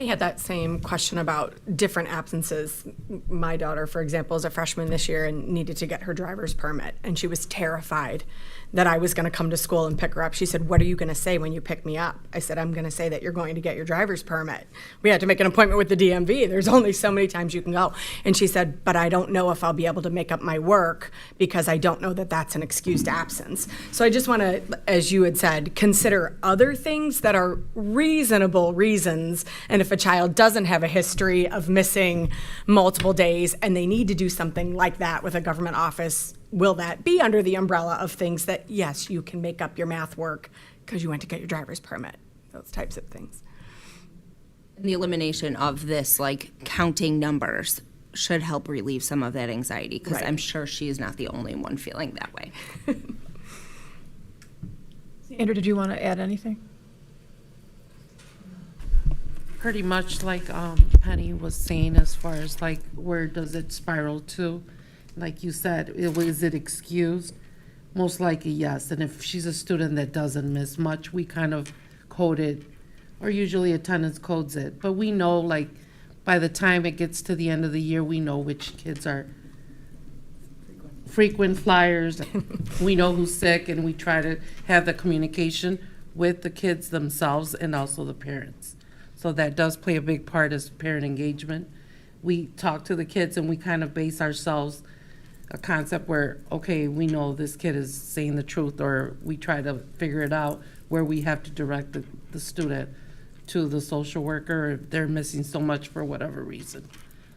Speaker 3: I had that same question about different absences. My daughter, for example, is a freshman this year and needed to get her driver's permit, and she was terrified that I was going to come to school and pick her up. She said, what are you going to say when you pick me up? I said, I'm going to say that you're going to get your driver's permit. We had to make an appointment with the DMV. There's only so many times you can go. And she said, but I don't know if I'll be able to make up my work because I don't know that that's an excused absence. So I just want to, as you had said, consider other things that are reasonable reasons. And if a child doesn't have a history of missing multiple days and they need to do something like that with a government office, will that be under the umbrella of things that, yes, you can make up your math work because you went to get your driver's permit, those types of things.
Speaker 11: The elimination of this, like counting numbers, should help relieve some of that anxiety because
Speaker 3: Right.
Speaker 11: I'm sure she is not the only one feeling that way.
Speaker 1: Andrew, did you want to add anything?
Speaker 12: Pretty much like Penny was saying, as far as like where does it spiral to? Like you said, is it excused? Most likely, yes. And if she's a student that doesn't miss much, we kind of code it, or usually attendance codes it. But we know, like, by the time it gets to the end of the year, we know which kids are frequent flyers. We know who's sick, and we try to have the communication with the kids themselves and also the parents. So that does play a big part as parent engagement. We talk to the kids and we kind of base ourselves a concept where, okay, we know this kid is saying the truth, or we try to figure it out where we have to direct the student to the social worker if they're missing so much for whatever reason.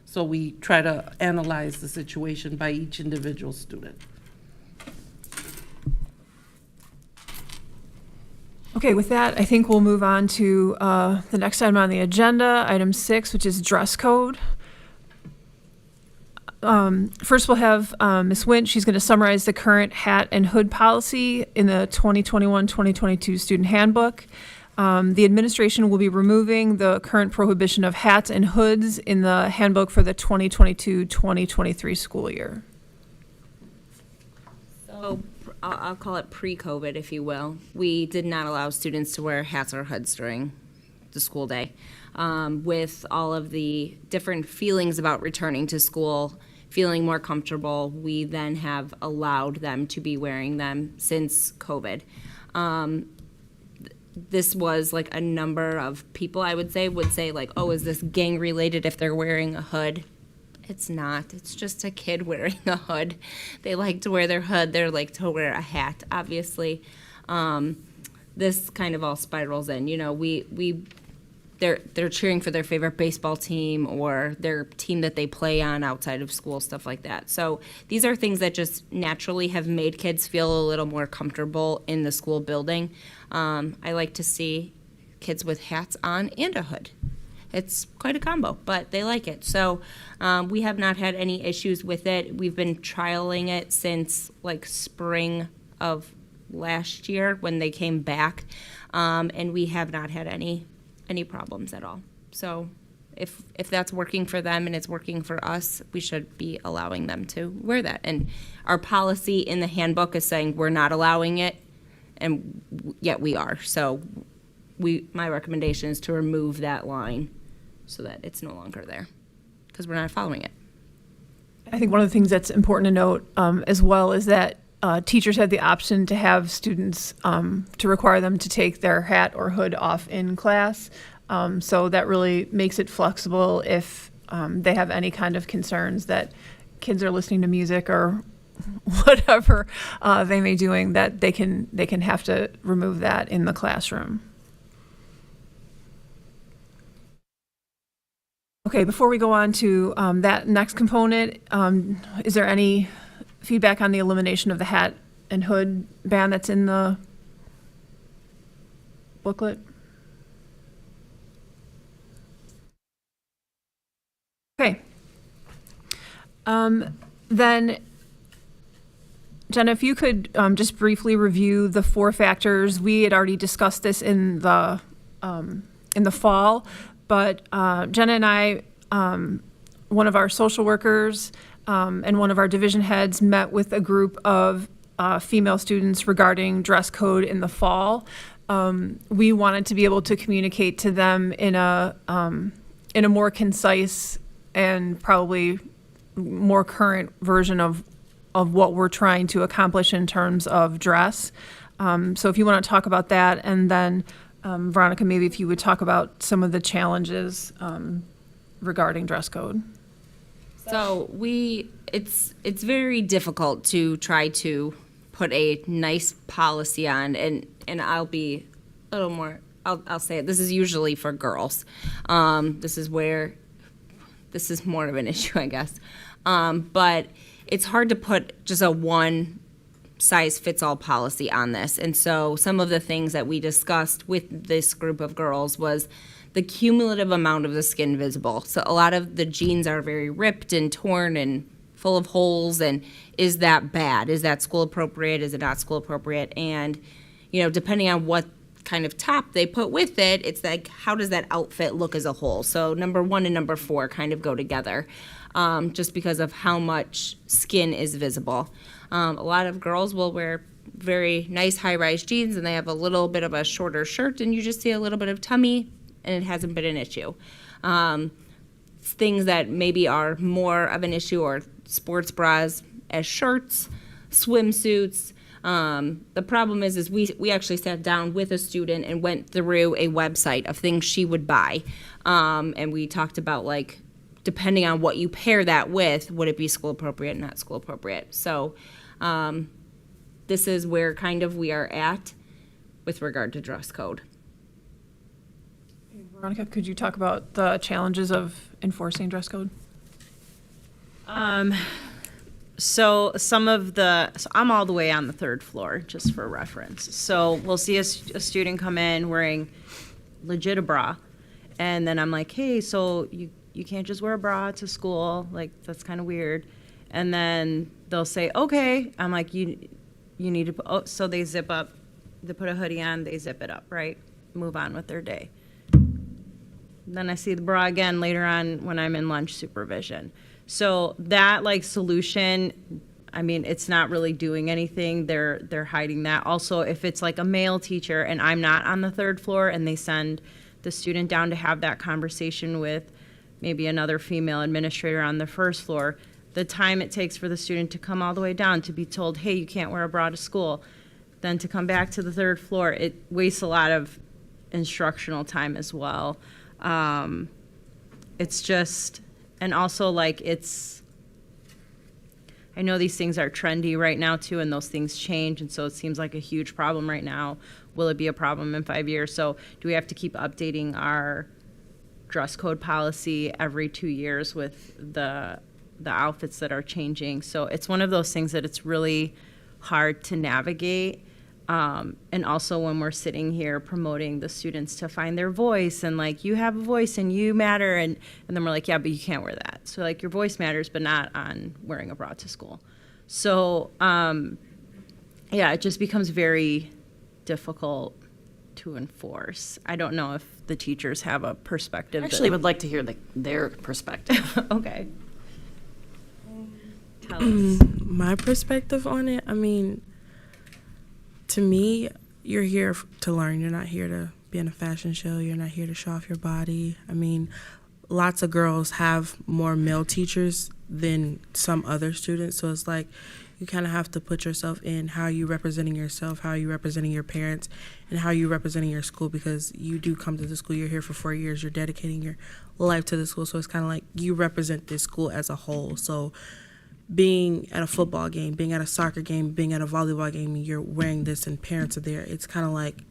Speaker 12: So we try to analyze the situation by each individual student.
Speaker 1: Okay, with that, I think we'll move on to the next item on the agenda, item 6, which is dress code. First, we'll have Ms. Wint. She's going to summarize the current hat and hood policy in the 2021-2022 student handbook. The administration will be removing the current prohibition of hats and hoods in the handbook for the 2022-2023 school year.
Speaker 11: So I'll call it pre-COVID, if you will. We did not allow students to wear hats or hoods during the school day. With all of the different feelings about returning to school, feeling more comfortable, we then have allowed them to be wearing them since COVID. This was like a number of people, I would say like, oh, is this gang related if they're wearing a hood?
Speaker 7: It's not. It's just a kid wearing a hood. They like to wear their hood. They like to wear a hat, obviously. This kind of all spirals in. You know, they're cheering for their favorite baseball team or their team that they play on outside of school, stuff like that. So these are things that just naturally have made kids feel a little more comfortable in the school building. I like to see kids with hats on and a hood. It's quite a combo, but they like it. So we have not had any issues with it. We've been trialing it since like spring of last year when they came back, and we have not had any problems at all. So if that's working for them and it's working for us, we should be allowing them to wear that. And our policy in the handbook is saying we're not allowing it, and yet we are. So my recommendation is to remove that line so that it's no longer there, because we're not following it.
Speaker 1: I think one of the things that's important to note as well is that teachers have the option to have students, to require them to take their hat or hood off in class. So that really makes it flexible if they have any kind of concerns that kids are listening to music or whatever they may be doing, that they can have to remove that in the classroom. Okay, before we go on to that next component, is there any feedback on the elimination of the hat and hood ban that's in the booklet? Okay. Then, Jenna, if you could just briefly review the 4 factors. We had already discussed this in the fall, but Jenna and I, one of our social workers and one of our division heads met with a group of female students regarding dress code in the fall. We wanted to be able to communicate to them in a more concise and probably more current version of what we're trying to accomplish in terms of dress. So if you want to talk about that, and then Veronica, maybe if you would talk about some of the challenges regarding dress code.
Speaker 7: So it's very difficult to try to put a nice policy on, and I'll be a little more, I'll say it, this is usually for girls. This is more of an issue, I guess. But it's hard to put just a one size fits all policy on this. And so some of the things that we discussed with this group of girls was the cumulative amount of the skin visible. So a lot of the jeans are very ripped and torn and full of holes. And is that bad? Is that school appropriate? Is it not school appropriate? And, depending on what kind of top they put with it, it's like, how does that outfit look as a whole? So number 1 and number 4 kind of go together, just because of how much skin is visible. A lot of girls will wear very nice high-rise jeans and they have a little bit of a shorter shirt and you just see a little bit of tummy and it hasn't been an issue. Things that maybe are more of an issue are sports bras as shirts, swimsuits. The problem is we actually sat down with a student and went through a website of things she would buy. And we talked about, like, depending on what you pair that with, would it be school appropriate, not school appropriate? So this is where kind of we are at with regard to dress code.
Speaker 1: Veronica, could you talk about the challenges of enforcing dress code?
Speaker 5: So I'm all the way on the 3rd floor, just for reference. So we'll see a student come in wearing legit a bra, and then I'm like, hey, so you can't just wear a bra to school, like that's kind of weird. And then they'll say, okay. I'm like, you need to, so they zip up, they put a hoodie on, they zip it up, right? Move on with their day. Then I see the bra again later on when I'm in lunch supervision. So that solution, I mean, it's not really doing anything. They're hiding that. Also, if it's like a male teacher and I'm not on the 3rd floor and they send the student down to have that conversation with maybe another female administrator on the 1st floor, the time it takes for the student to come all the way down to be told, hey, you can't wear a bra to school, then to come back to the 3rd floor, it wastes a lot of instructional time as well. It's just, And also, like, I know these things are trendy right now too, and those things change, and so it seems like a huge problem right now. Will it be a problem in 5 years? So do we have to keep updating our dress code policy every 2 years with the outfits that are changing? So it's one of those things that it's really hard to navigate. And also when we're sitting here promoting the students to find their voice and like, you have a voice and you matter. And then we're like, yeah, but you can't wear that. So like your voice matters, but not on wearing a bra to school. So, yeah, it just becomes very difficult to enforce. I don't know if the teachers have a perspective.
Speaker 9: Actually, would like to hear their perspective.
Speaker 5: Okay. Tell us.
Speaker 13: My perspective on it, I mean, to me, you're here to learn. You're not here to be in a fashion show. You're not here to show off your body. I mean, lots of girls have more male teachers than some other students. So it's like you kind of have to put yourself in how are you representing yourself, how are you representing your parents, and how are you representing your school, because you do come to the school. You're here for 4 years. You're dedicating your life to the school. So it's kind of like you represent this school as a whole. So being at a football game, being at a soccer game, being at a volleyball game, and you're wearing this and parents are there, it's kind of like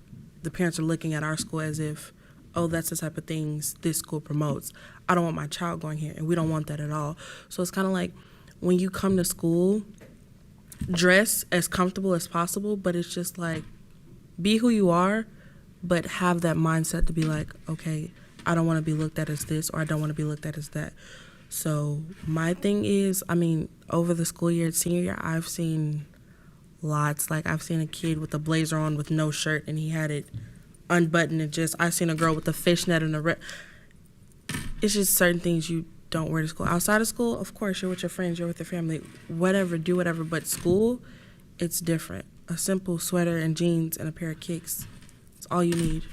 Speaker 13: the parents are looking at our school as if, oh, that's the type of things this school promotes. I don't want my child going here, and we don't want that at all. So it's kind of like when you come to school, dress as comfortable as possible, but it's just like be who you are, but have that mindset to be like, okay, I don't want to be looked at as this, or I don't want to be looked at as that. So my thing is, I mean, over the school year, senior year, I've seen lots. Like, I've seen a kid with a blazer on with no shirt, and he had it unbuttoned. And just, I've seen a girl with a fishnet and it's just certain things you don't wear to school. Outside of school, of course, you're with your friends, you're with your family, whatever, do whatever. But school, it's different. A simple sweater and jeans and a pair of kicks, it's all you need.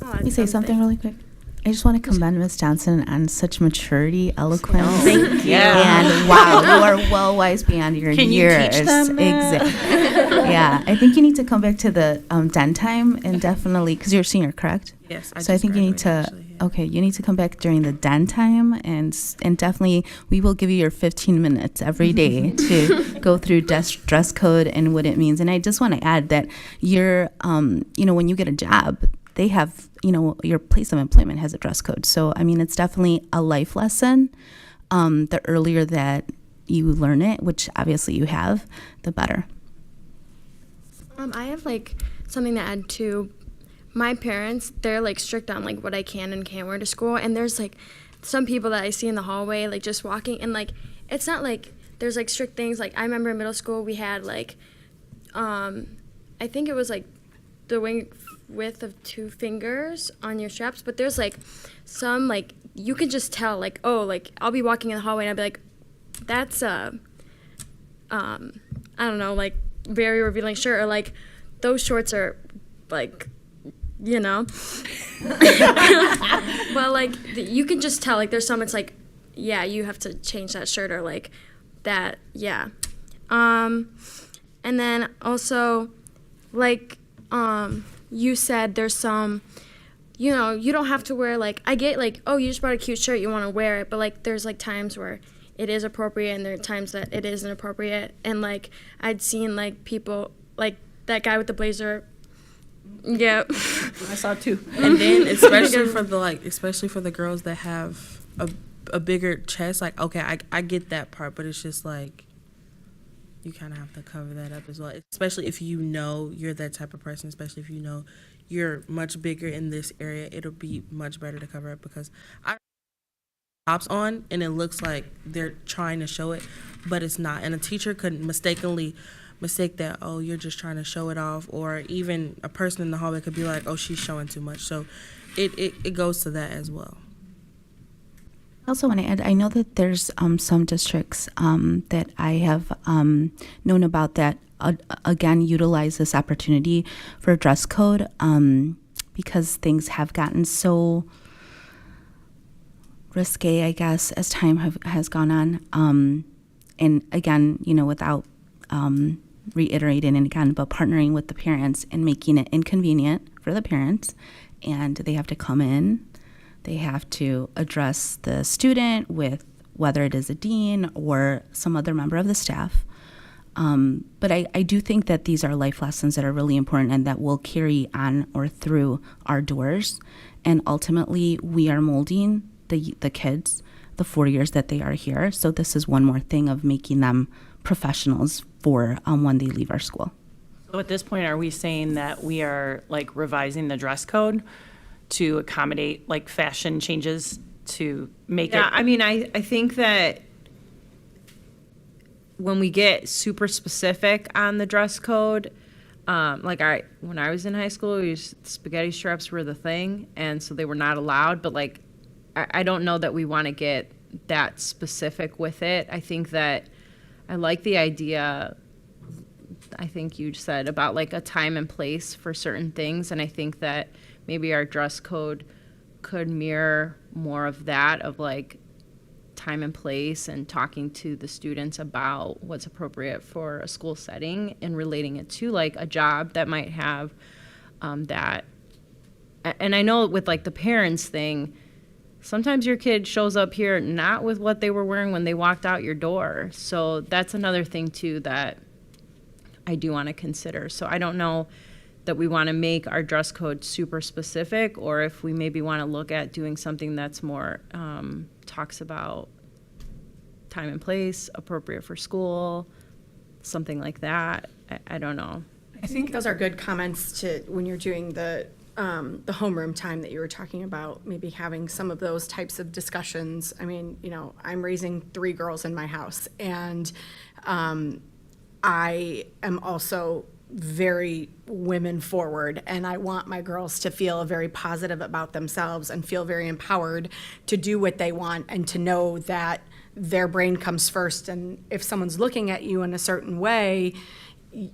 Speaker 14: Let me say something really quick. I just want to commend Ms. Johnson on such maturity, eloquence.
Speaker 9: Thank you.
Speaker 14: And wow, you are well wise beyond your
Speaker 9: Can
Speaker 14: years.
Speaker 9: you teach them that?
Speaker 14: Exactly. Yeah, I think you need to come back to the den time and definitely, because you're a senior, correct?
Speaker 13: Yes,
Speaker 14: So I think you need to,
Speaker 13: actually, yeah.
Speaker 14: okay, you need to come back during the den time and definitely we will give you your 15 minutes every day to go through dress code and what it means. And I just want to add that you're, when you get a job, they have, your place of employment has a dress code. So, I mean, it's definitely a life lesson. The earlier that you learn it, which obviously you have, the better.
Speaker 15: I have, something to add to my parents. They're, strict on, what I can and can't wear to school. And there's, some people that I see in the hallway, just walking. And, it's not there's, strict things. I remember in middle school we had, I think it was, the width of 2 fingers on your straps, but there's some you can just tell I'll be walking in the hallway and I'll be like, that's I don't know, very revealing shirt, or those shorts are but you can just tell there's some, it's yeah, you have to change that shirt, or that, yeah. And then also you said there's some, you don't have to wear, I get, oh, you just bought a cute shirt, you want to wear it, but, there's, times where it is appropriate, and there are times that it isn't appropriate, and, I'd seen, people, that guy with the blazer, yeah.
Speaker 13: I saw too. And then especially for the girls that have a bigger chest, okay, I get that part, but it's just, you kind of have to cover that up as well, especially if you're that type of person, especially if you're much bigger in this area. It'll be much better to cover up, because I tops on and it looks like they're trying to show it, but it's not. And a teacher could mistakenly mistake that, oh, you're just trying to show it off, or even a person in the hallway could be like, oh, she's showing too much. So it goes to that as well.
Speaker 14: I also want to add, I know that there's some districts that I have known about that, again, utilize this opportunity for a dress code because things have gotten so risque, I guess, as time has gone on. And again, without reiterating it again, but partnering with the parents and making it inconvenient for the parents, and they have to come in They have to address the student with whether it is a dean or some other member of the staff. But I do think that these are life lessons that are really important and that will carry on or through our doors. And ultimately, we are molding the kids the 4 years that they are here. So this is one more thing of making them professionals for when they leave our school.
Speaker 9: So at this point, are we saying that we are like revising the dress code to accommodate like fashion changes to make it?
Speaker 5: Yeah, I mean, I think that when we get super specific on the dress code, when I was in high school, spaghetti straps were the thing, and so they were not allowed. But like, I don't know that we want to get that specific with it. I think that I like the idea, I think you said, about like a time and place for certain things, and I think that maybe our dress code could mirror more of that, of like time and place and talking to the students about what's appropriate for a school setting and relating it to like a job that might have that. And I know with like the parents thing, sometimes your kid shows up here not with what they were wearing when they walked out your door. So that's another thing too that I do want to consider. So I don't know that we want to make our dress code super specific, or if we maybe want to look at doing something that's more talks about time and place, appropriate for school, something like that. I don't know.
Speaker 3: I think those are good comments to when you're doing the homeroom time that you were talking about, maybe having some of those types of discussions. I mean, you know, I'm raising 3 girls in my house, and I am also very women forward, and I want my girls to feel very positive about themselves and feel very empowered to do what they want and to know that their brain comes first. And if someone's looking at you in a certain way,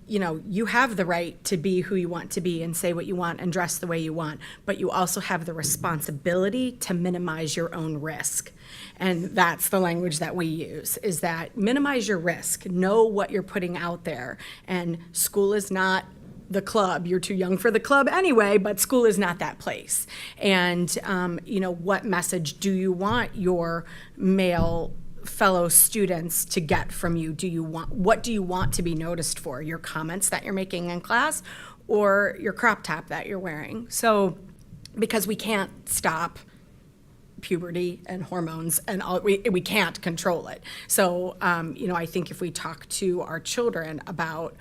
Speaker 3: you know, you have the right to be who you want to be and say what you want and dress the way you want, but you also have the responsibility to minimize your own risk. And that's the language that we use, is that minimize your risk, know what you're putting out there. And school is not the club. You're too young for the club anyway, but school is not that place. And, you know, what message do you want your male fellow students to get from you? What do you want to be noticed for? Your comments that you're making in class or your crop top that you're wearing? So, because we can't stop puberty and hormones and all, we can't control it. So, you know, I think if we talk to our children about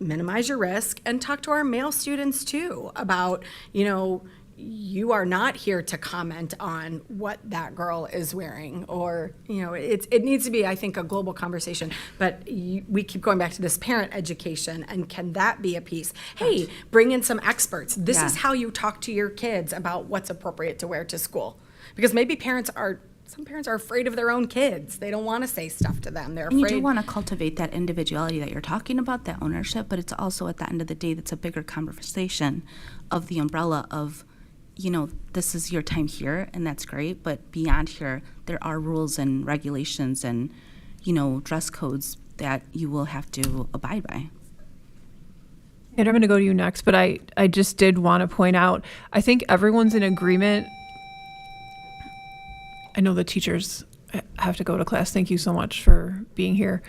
Speaker 3: minimize your risk, and talk to our male students too about, you know, you are not here to comment on what that girl is wearing, or, you know, it needs to be, I think, a global conversation. But we keep going back to this parent education, and can that be a piece? Hey, bring in some experts. This is how you talk to your kids about what's appropriate to wear to school. Because maybe some parents are afraid of their own kids. They don't want to say stuff to them. They're afraid.
Speaker 14: And you do want to cultivate that individuality that you're talking about, that ownership, but it's also at the end of the day, that's a bigger conversation of the umbrella of, you know, this is your time here, and that's great, but beyond here, there are rules and regulations and, you know, dress codes that you will have to abide by.
Speaker 1: And I'm going to go to you next, but I just did want to point out, I think everyone's in agreement. I know the teachers have to go to class. Thank you so much for being here.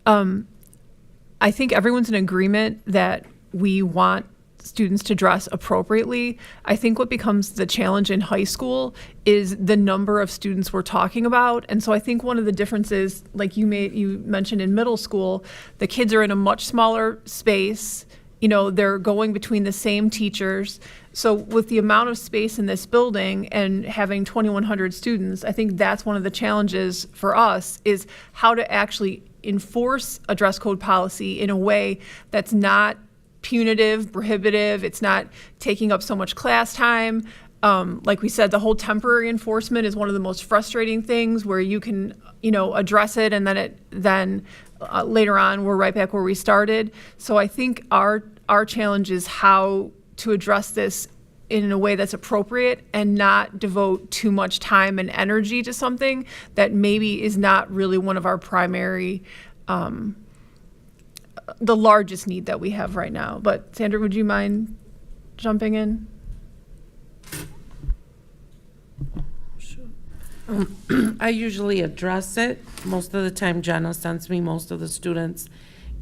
Speaker 1: I think everyone's in agreement that we want students to dress appropriately. I think what becomes the challenge in high school is the number of students we're talking about. And so I think one of the differences, like you mentioned in middle school, the kids are in a much smaller space. You know, they're going between the same teachers. So with the amount of space in this building and having 2,100 students, I think that's one of the challenges for us, is how to actually enforce a dress code policy in a way that's not punitive, prohibitive. It's not taking up so much class time. Like we said, the whole temporary enforcement is one of the most frustrating things, where you can, you know, address it, and then later on we're right back where we started. So I think our challenge is how to address this in a way that's appropriate and not devote too much time and energy to something that maybe is not really one of our primary, the largest need that we have right now. But Sandra, would you mind jumping in?
Speaker 12: I usually address it. Most of the time, Jenna sends me most of the students,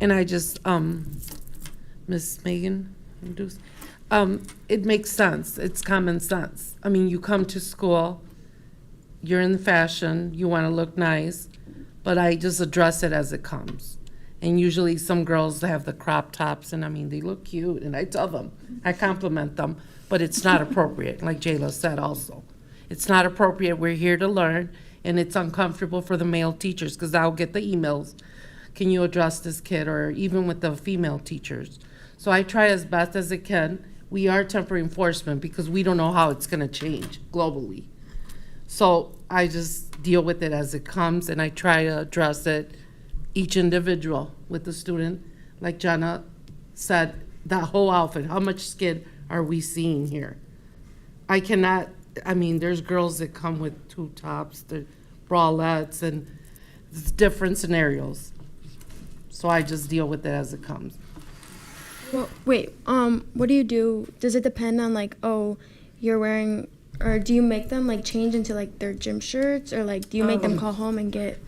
Speaker 12: and I just, Miss Megan, it makes sense. It's common sense. I mean, you come to school, you're in fashion, you want to look nice, but I just address it as it comes. And usually some girls have the crop tops, and I mean, they look cute, and I tell them, I compliment them, but it's not appropriate, like Jayla said also. It's not appropriate. We're here to learn, and it's uncomfortable for the male teachers, because I'll get the emails, can you address this kid, or even with the female teachers. So I try as best as it can. We are temporary enforcement because we don't know how it's gonna change globally. So I just deal with it as it comes, and I try to address it, each individual with the student. Like Jenna said, that whole outfit, how much skin are we seeing here? I cannot, I mean, there's girls that come with tube tops, the bralettes, and it's different scenarios. So I just deal with it as it comes.
Speaker 15: Well, wait, what do you do? Does it depend on like, oh, you're wearing, or do you make them like change into like their gym shirts, or like do you make them call home and get?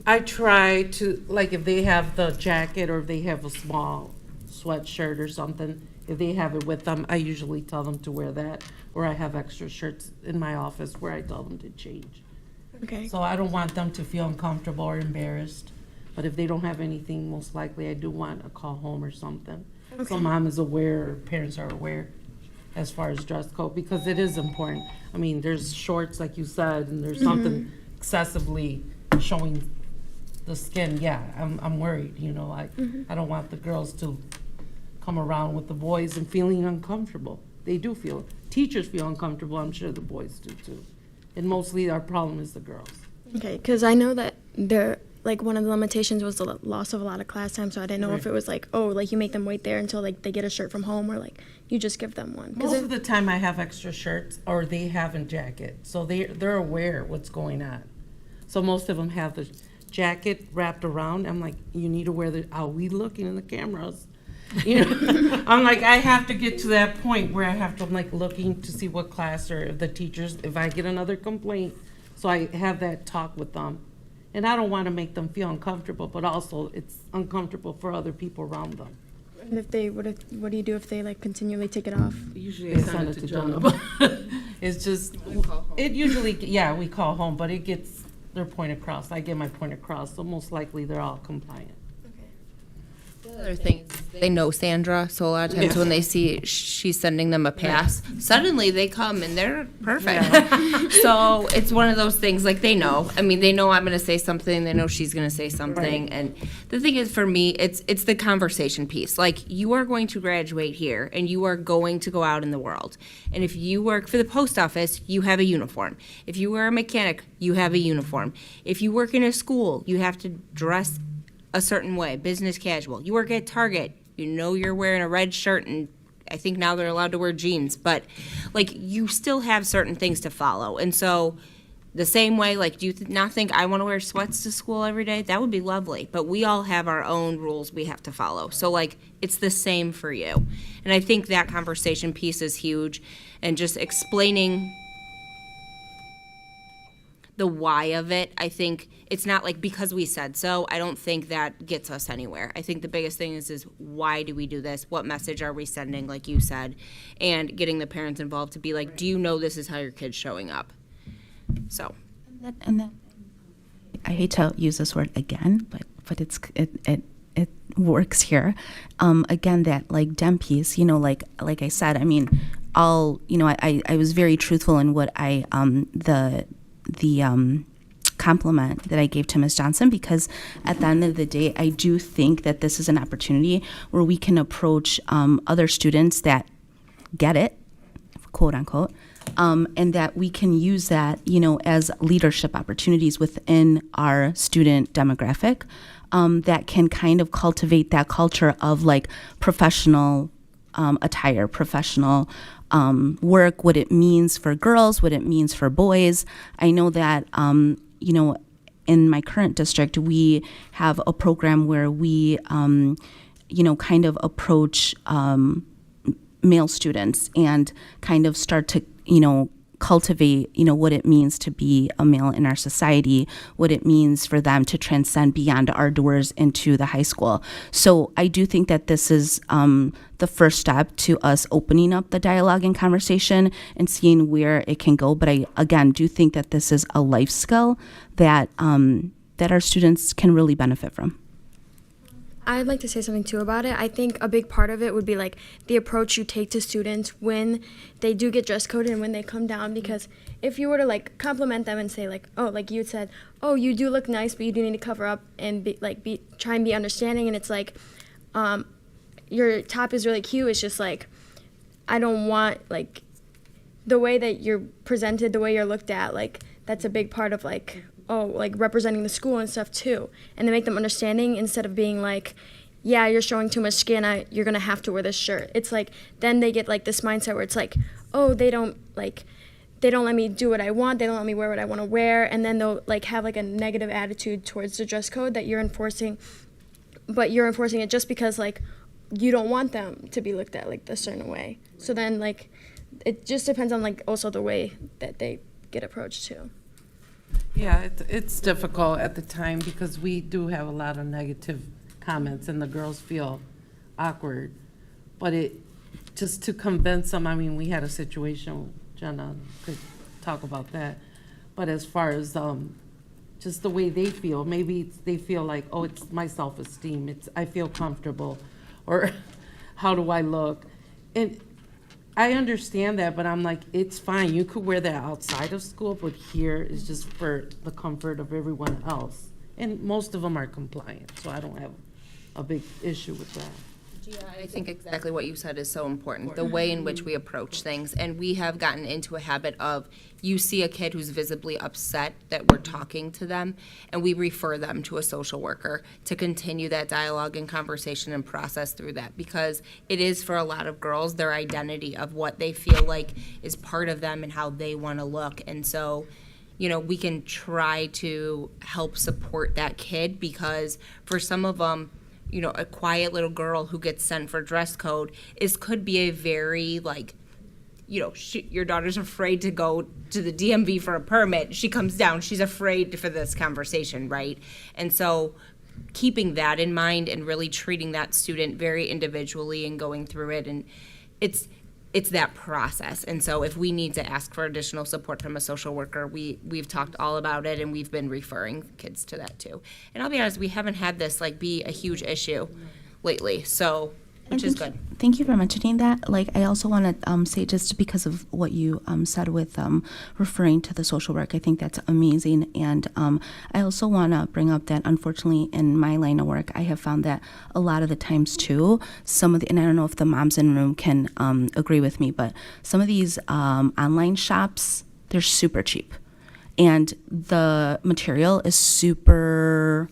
Speaker 12: I try to, like if they have the jacket or if they have a small sweatshirt or something, if they have it with them, I usually tell them to wear that. Or I have extra shirts in my office where I tell them to change.
Speaker 15: Okay.
Speaker 12: So I don't want them to feel uncomfortable or embarrassed. But if they don't have anything, most likely I do want a call home or something.
Speaker 15: Okay.
Speaker 12: So mom is aware, or parents are aware as far as dress code, because it is important. I mean, there's shorts, like you said, and there's something excessively showing the skin. Yeah, I'm worried, you know, I don't want the girls to come around with the boys and feeling uncomfortable. They do feel, teachers feel uncomfortable, I'm sure the boys do too. And mostly our problem is the girls.
Speaker 15: Okay, because I know that they're like one of the limitations was the loss of a lot of class time, so I didn't know if it was like, oh, like you make them wait there until like they get a shirt from home, or like you just give them one.
Speaker 12: Most of the time I have extra shirts, or they have a jacket, so they're aware what's going on. So most of them have the jacket wrapped around. I'm like, you need to wear the, are we looking in the cameras? You know, I'm like, I have to get to that point where I have to, I'm like looking to see what class, or if the teachers, if I get another complaint, so I have that talk with them. And I don't want to make them feel uncomfortable, but also it's uncomfortable for other people around them.
Speaker 15: And if they, what do you do if they like continually take it off?
Speaker 12: Usually I send it to Jonah. It's just, it usually, yeah, we call home, but it gets their point across. I get my point across, so most likely they're all compliant.
Speaker 11: The other thing is they know Sandra, so a lot of times when they see she's sending them a pass, suddenly they come and they're perfect. So it's one of those things, like they know. I mean, they know I'm going to say something. They know she's going to say something.
Speaker 12: Right.
Speaker 11: And the thing is, for me, it's the conversation piece. Like, you are going to graduate here, and you are going to go out in the world. And if you work for the post office, you have a uniform. If you are a mechanic, you have a uniform. If you work in a school, you have to dress a certain way, business casual. You work at Target, you know you're wearing a red shirt, and I think now they're allowed to wear jeans, but like you still have certain things to follow. And so the same way, like, do you not think I want to wear sweats to school every day? That would be lovely, but we all have our own rules we have to follow. So like, it's the same for you. And I think that conversation piece is huge, and just explaining the why of it. I think it's not like because we said so. I don't think that gets us anywhere. I think the biggest thing is why do we do this? What message are we sending, like you said, and getting the parents involved to be like, do you know this is how your kid's showing up? So.
Speaker 14: And that, I hate to use this word again, but it works here. Again, that like dem piece, you know, like I said, I mean, I was very truthful in what the compliment that I gave to Ms. Johnson, because at the end of the day, I do think that this is an opportunity where we can approach other students that get it, quote unquote, and that we can use that, you know, as leadership opportunities within our student demographic, that can kind of cultivate that culture of like professional attire, professional work, what it means for girls, what it means for boys. I know that, you know, in my current district, we have a program where we, you know, kind of approach male students and kind of start to, you know, cultivate, what it means to be a male in our society, what it means for them to transcend beyond our doors into the high school. So I do think that this is the first step to us opening up the dialogue and conversation and seeing where it can go. But I, again, do think that this is a life skill that that our students can really benefit from.
Speaker 15: I'd like to say something too about it. I think a big part of it would be like the approach you take to students when they do get dress coded and when they come down. Because if you were to like compliment them and say like, oh, like you said, oh, you do look nice, but you do need to cover up and try and be understanding. And it's like, your top is really cute. It's just like, I don't want like the way that you're presented, the way you're looked at. Like that's a big part of like, oh, like representing the school and stuff too. And to make them understanding instead of being like, yeah, you're showing too much skin, you're gonna have to wear this shirt. It's like, then they get like this mindset where it's like, oh, they don't let me do what I want, they don't let me wear what I wanna wear, and then they'll like have like a negative attitude towards the dress code that you're enforcing, but you're enforcing it just because like, you don't want them to be looked at like a certain way. So then like, it just depends on like also the way that they get approached too.
Speaker 12: Yeah, it's difficult at the time because we do have a lot of negative comments and the girls feel awkward. But just to convince them, I mean, we had a situation, Jenna could talk about that. But as far as just the way they feel, maybe they feel like, oh, it's my self-esteem, I feel comfortable, or how do I look? And I understand that, but I'm like, it's fine. You could wear that outside of school, but here is just for the comfort of everyone else. And most of them are compliant, so I don't have a big issue with that.
Speaker 11: I think exactly what you said is so important, the way in which we approach things. And we have gotten into a habit of, you see a kid who's visibly upset that we're talking to them, and we refer them to a social worker to continue that dialogue and conversation and process through that. Because it is, for a lot of girls, their identity of what they feel like is part of them and how they want to look. And so, we can try to help support that kid, because for some of them, a quiet little girl who gets sent for dress code could be a very your daughter's afraid to go to the DMV for a permit. She comes down, she's afraid for this conversation, right? And so keeping that in mind and really treating that student very individually and going through it, and it's that process. And so if we need to ask for additional support from a social worker, we've talked all about it, and we've been referring kids to that too. And I'll be honest, we haven't had this be a huge issue lately, so, which is good.
Speaker 14: Thank you for mentioning that. I also want to say, just because of what you said with referring to the social work, I think that's amazing. And I also want to bring up that, unfortunately, in my line of work, I have found that a lot of the times too, and I don't know if the moms in the room can agree with me, but some of these online shops, they're super cheap. And the material is super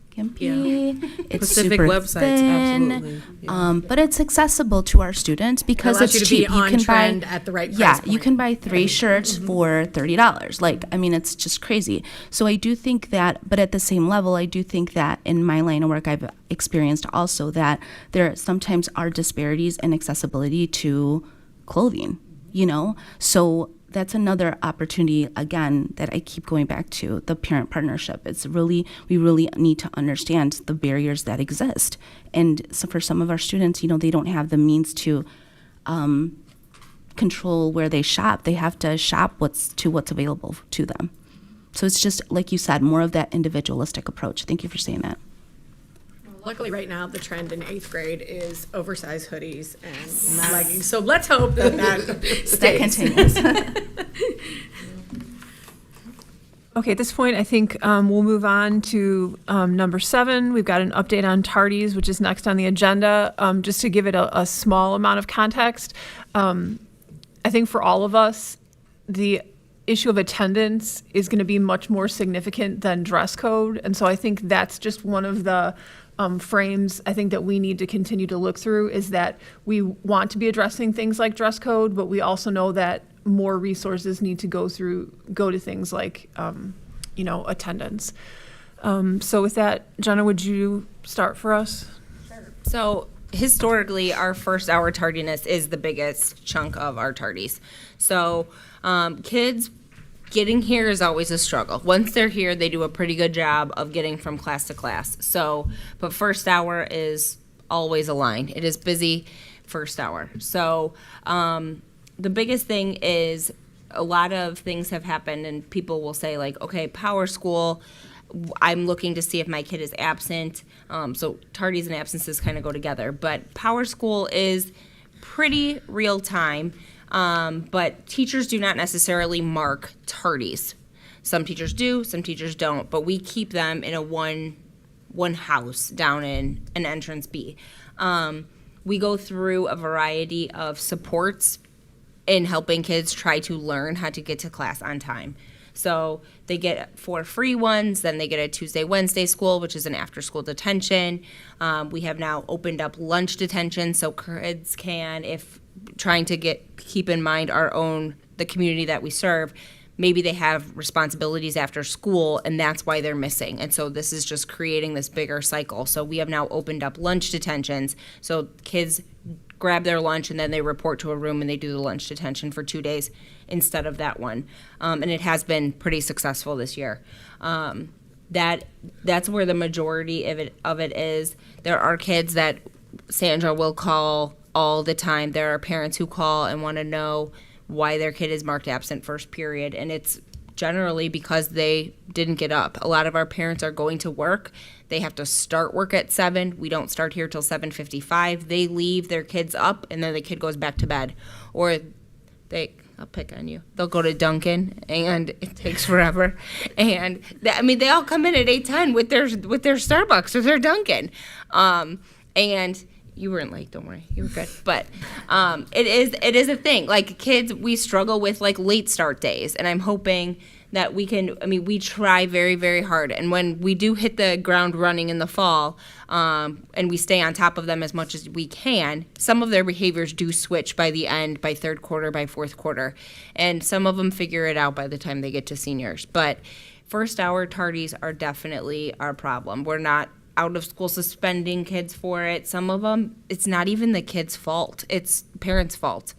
Speaker 14: skimpy. Yeah. It's
Speaker 13: Specific
Speaker 14: super
Speaker 13: websites,
Speaker 14: thin,
Speaker 13: absolutely. Yeah.
Speaker 14: but it's accessible to our students because
Speaker 3: allows
Speaker 14: it's
Speaker 3: you to
Speaker 14: cheap.
Speaker 3: be on
Speaker 14: You can
Speaker 3: trend
Speaker 14: buy
Speaker 3: at the right price
Speaker 14: Yeah,
Speaker 3: point.
Speaker 14: you can buy 3 shirts for $30. It's just crazy. So I do think that, but at the same level, I do think that in my line of work, I've experienced also that there sometimes are disparities in accessibility to clothing. So that's another opportunity, again, that I keep going back to, the parent partnership. We really need to understand the barriers that exist. And so for some of our students, they don't have the means to control where they shop. They have to shop what's available to them. So it's just, like you said, more of that individualistic approach. Thank you for saying that.
Speaker 3: Luckily, right now, the trend in 8th grade is oversized hoodies and leggings. So let's hope that stays.
Speaker 14: That continues.
Speaker 1: Okay, at this point, I think we'll move on to number 7. We've got an update on Tardies, which is next on the agenda. Just to give it a small amount of context, I think for all of us, the issue of attendance is going to be much more significant than dress code. And so I think that's just one of the frames I think that we need to continue to look through, is that we want to be addressing things like dress code, but we also know that more resources need to go to things like, attendance. So with that, Jenna, would you start for us?
Speaker 11: So historically, our first hour tardiness is the biggest chunk of our tardies. So kids getting here is always a struggle. Once they're here, they do a pretty good job of getting from class to class. So, but first hour is always a line. It is busy first hour. So the biggest thing is a lot of things have happened and people will say like, okay, power school, I'm looking to see if my kid is absent. So tardies and absences kind of go together. But power school is pretty real time. But teachers do not necessarily mark tardies. Some teachers do, some teachers don't, but we keep them in a one house down in an entrance B. We go through a variety of supports in helping kids try to learn how to get to class on time. So they get 4 free ones, then they get a Tuesday, Wednesday school, which is an after-school detention. We have now opened up lunch detention so kids can, if trying to keep in mind the community that we serve, maybe they have responsibilities after school and that's why they're missing. And so this is just creating this bigger cycle. So we have now opened up lunch detentions. So kids grab their lunch and then they report to a room and they do the lunch detention for 2 days instead of that one. And it has been pretty successful this year. That's where the majority of it is. There are kids that Sandra will call all the time. There are parents who call and want to know why their kid is marked absent first period, and it's generally because they didn't get up. A lot of our parents are going to work. They have to start work at 7. We don't start here till 7:55. They leave their kids up, and then the kid goes back to bed. Or I'll pick on you. They'll go to Dunkin', and it takes forever. And they all come in at 8:10 with their Starbucks or their Dunkin'. And you weren't late, don't worry. You were good. But it is a thing. Like kids, we struggle with like late start days, and I'm hoping that we try very, very hard. And when we do hit the ground running in the fall, and we stay on top of them as much as we can, some of their behaviors do switch by the end, by third quarter, by fourth quarter. And some of them figure it out by the time they get to seniors. But first hour tardies are definitely our problem. We're not out of school suspending kids for it. Some of them, it's not even the kid's fault. It's parents' fault.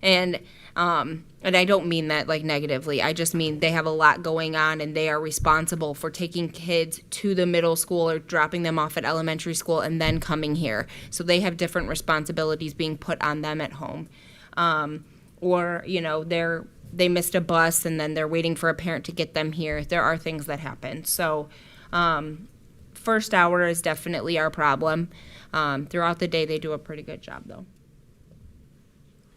Speaker 11: And I don't mean that like negatively. I just mean they have a lot going on and they are responsible for taking kids to the middle school or dropping them off at elementary school and then coming here. So they have different responsibilities being put on them at home. Or, they missed a bus and then they're waiting for a parent to get them here. There are things that happen. So, first hour is definitely our problem. Throughout the day, they do a pretty good job, though.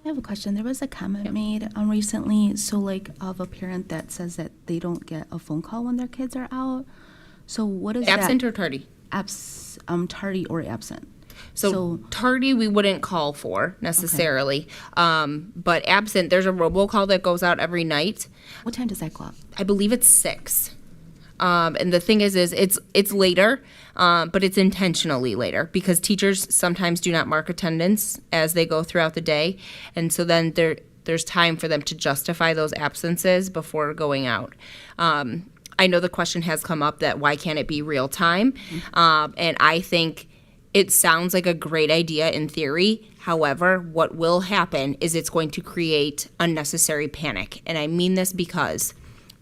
Speaker 14: I have a question. There was a comment made recently, of a parent that says that they don't get a phone call when their kids are out. So what is
Speaker 11: absent
Speaker 14: that?
Speaker 11: Or tardy?
Speaker 14: Tardy or absent.
Speaker 11: So tardy we wouldn't call for necessarily, but absent, there's a robocall that goes out every night.
Speaker 14: What time does that go out?
Speaker 11: I believe it's 6. And the thing is it's later, but it's intentionally later because teachers sometimes do not mark attendance as they go throughout the day. And so then there's time for them to justify those absences before going out. I know the question has come up that why can't it be real time? And I think it sounds like a great idea in theory. However, what will happen is it's going to create unnecessary panic. And I mean this because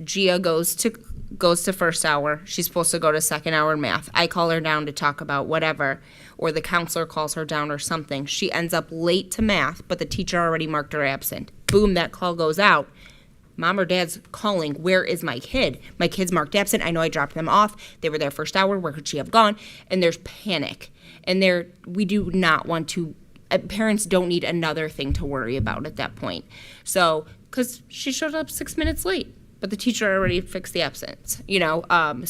Speaker 11: Gia goes to first hour. She's supposed to go to second hour math. I call her down to talk about whatever, or the counselor calls her down or something. She ends up late to math, but the teacher already marked her absent. Boom, that call goes out. Mom or dad's calling, where is my kid? My kid's marked absent. I know I dropped them off. They were there first hour. Where could she have gone? And there's panic. And we do not want to, parents don't need another thing to worry about at that point. So, because she showed up 6 minutes late. But the teacher already fixed the absence,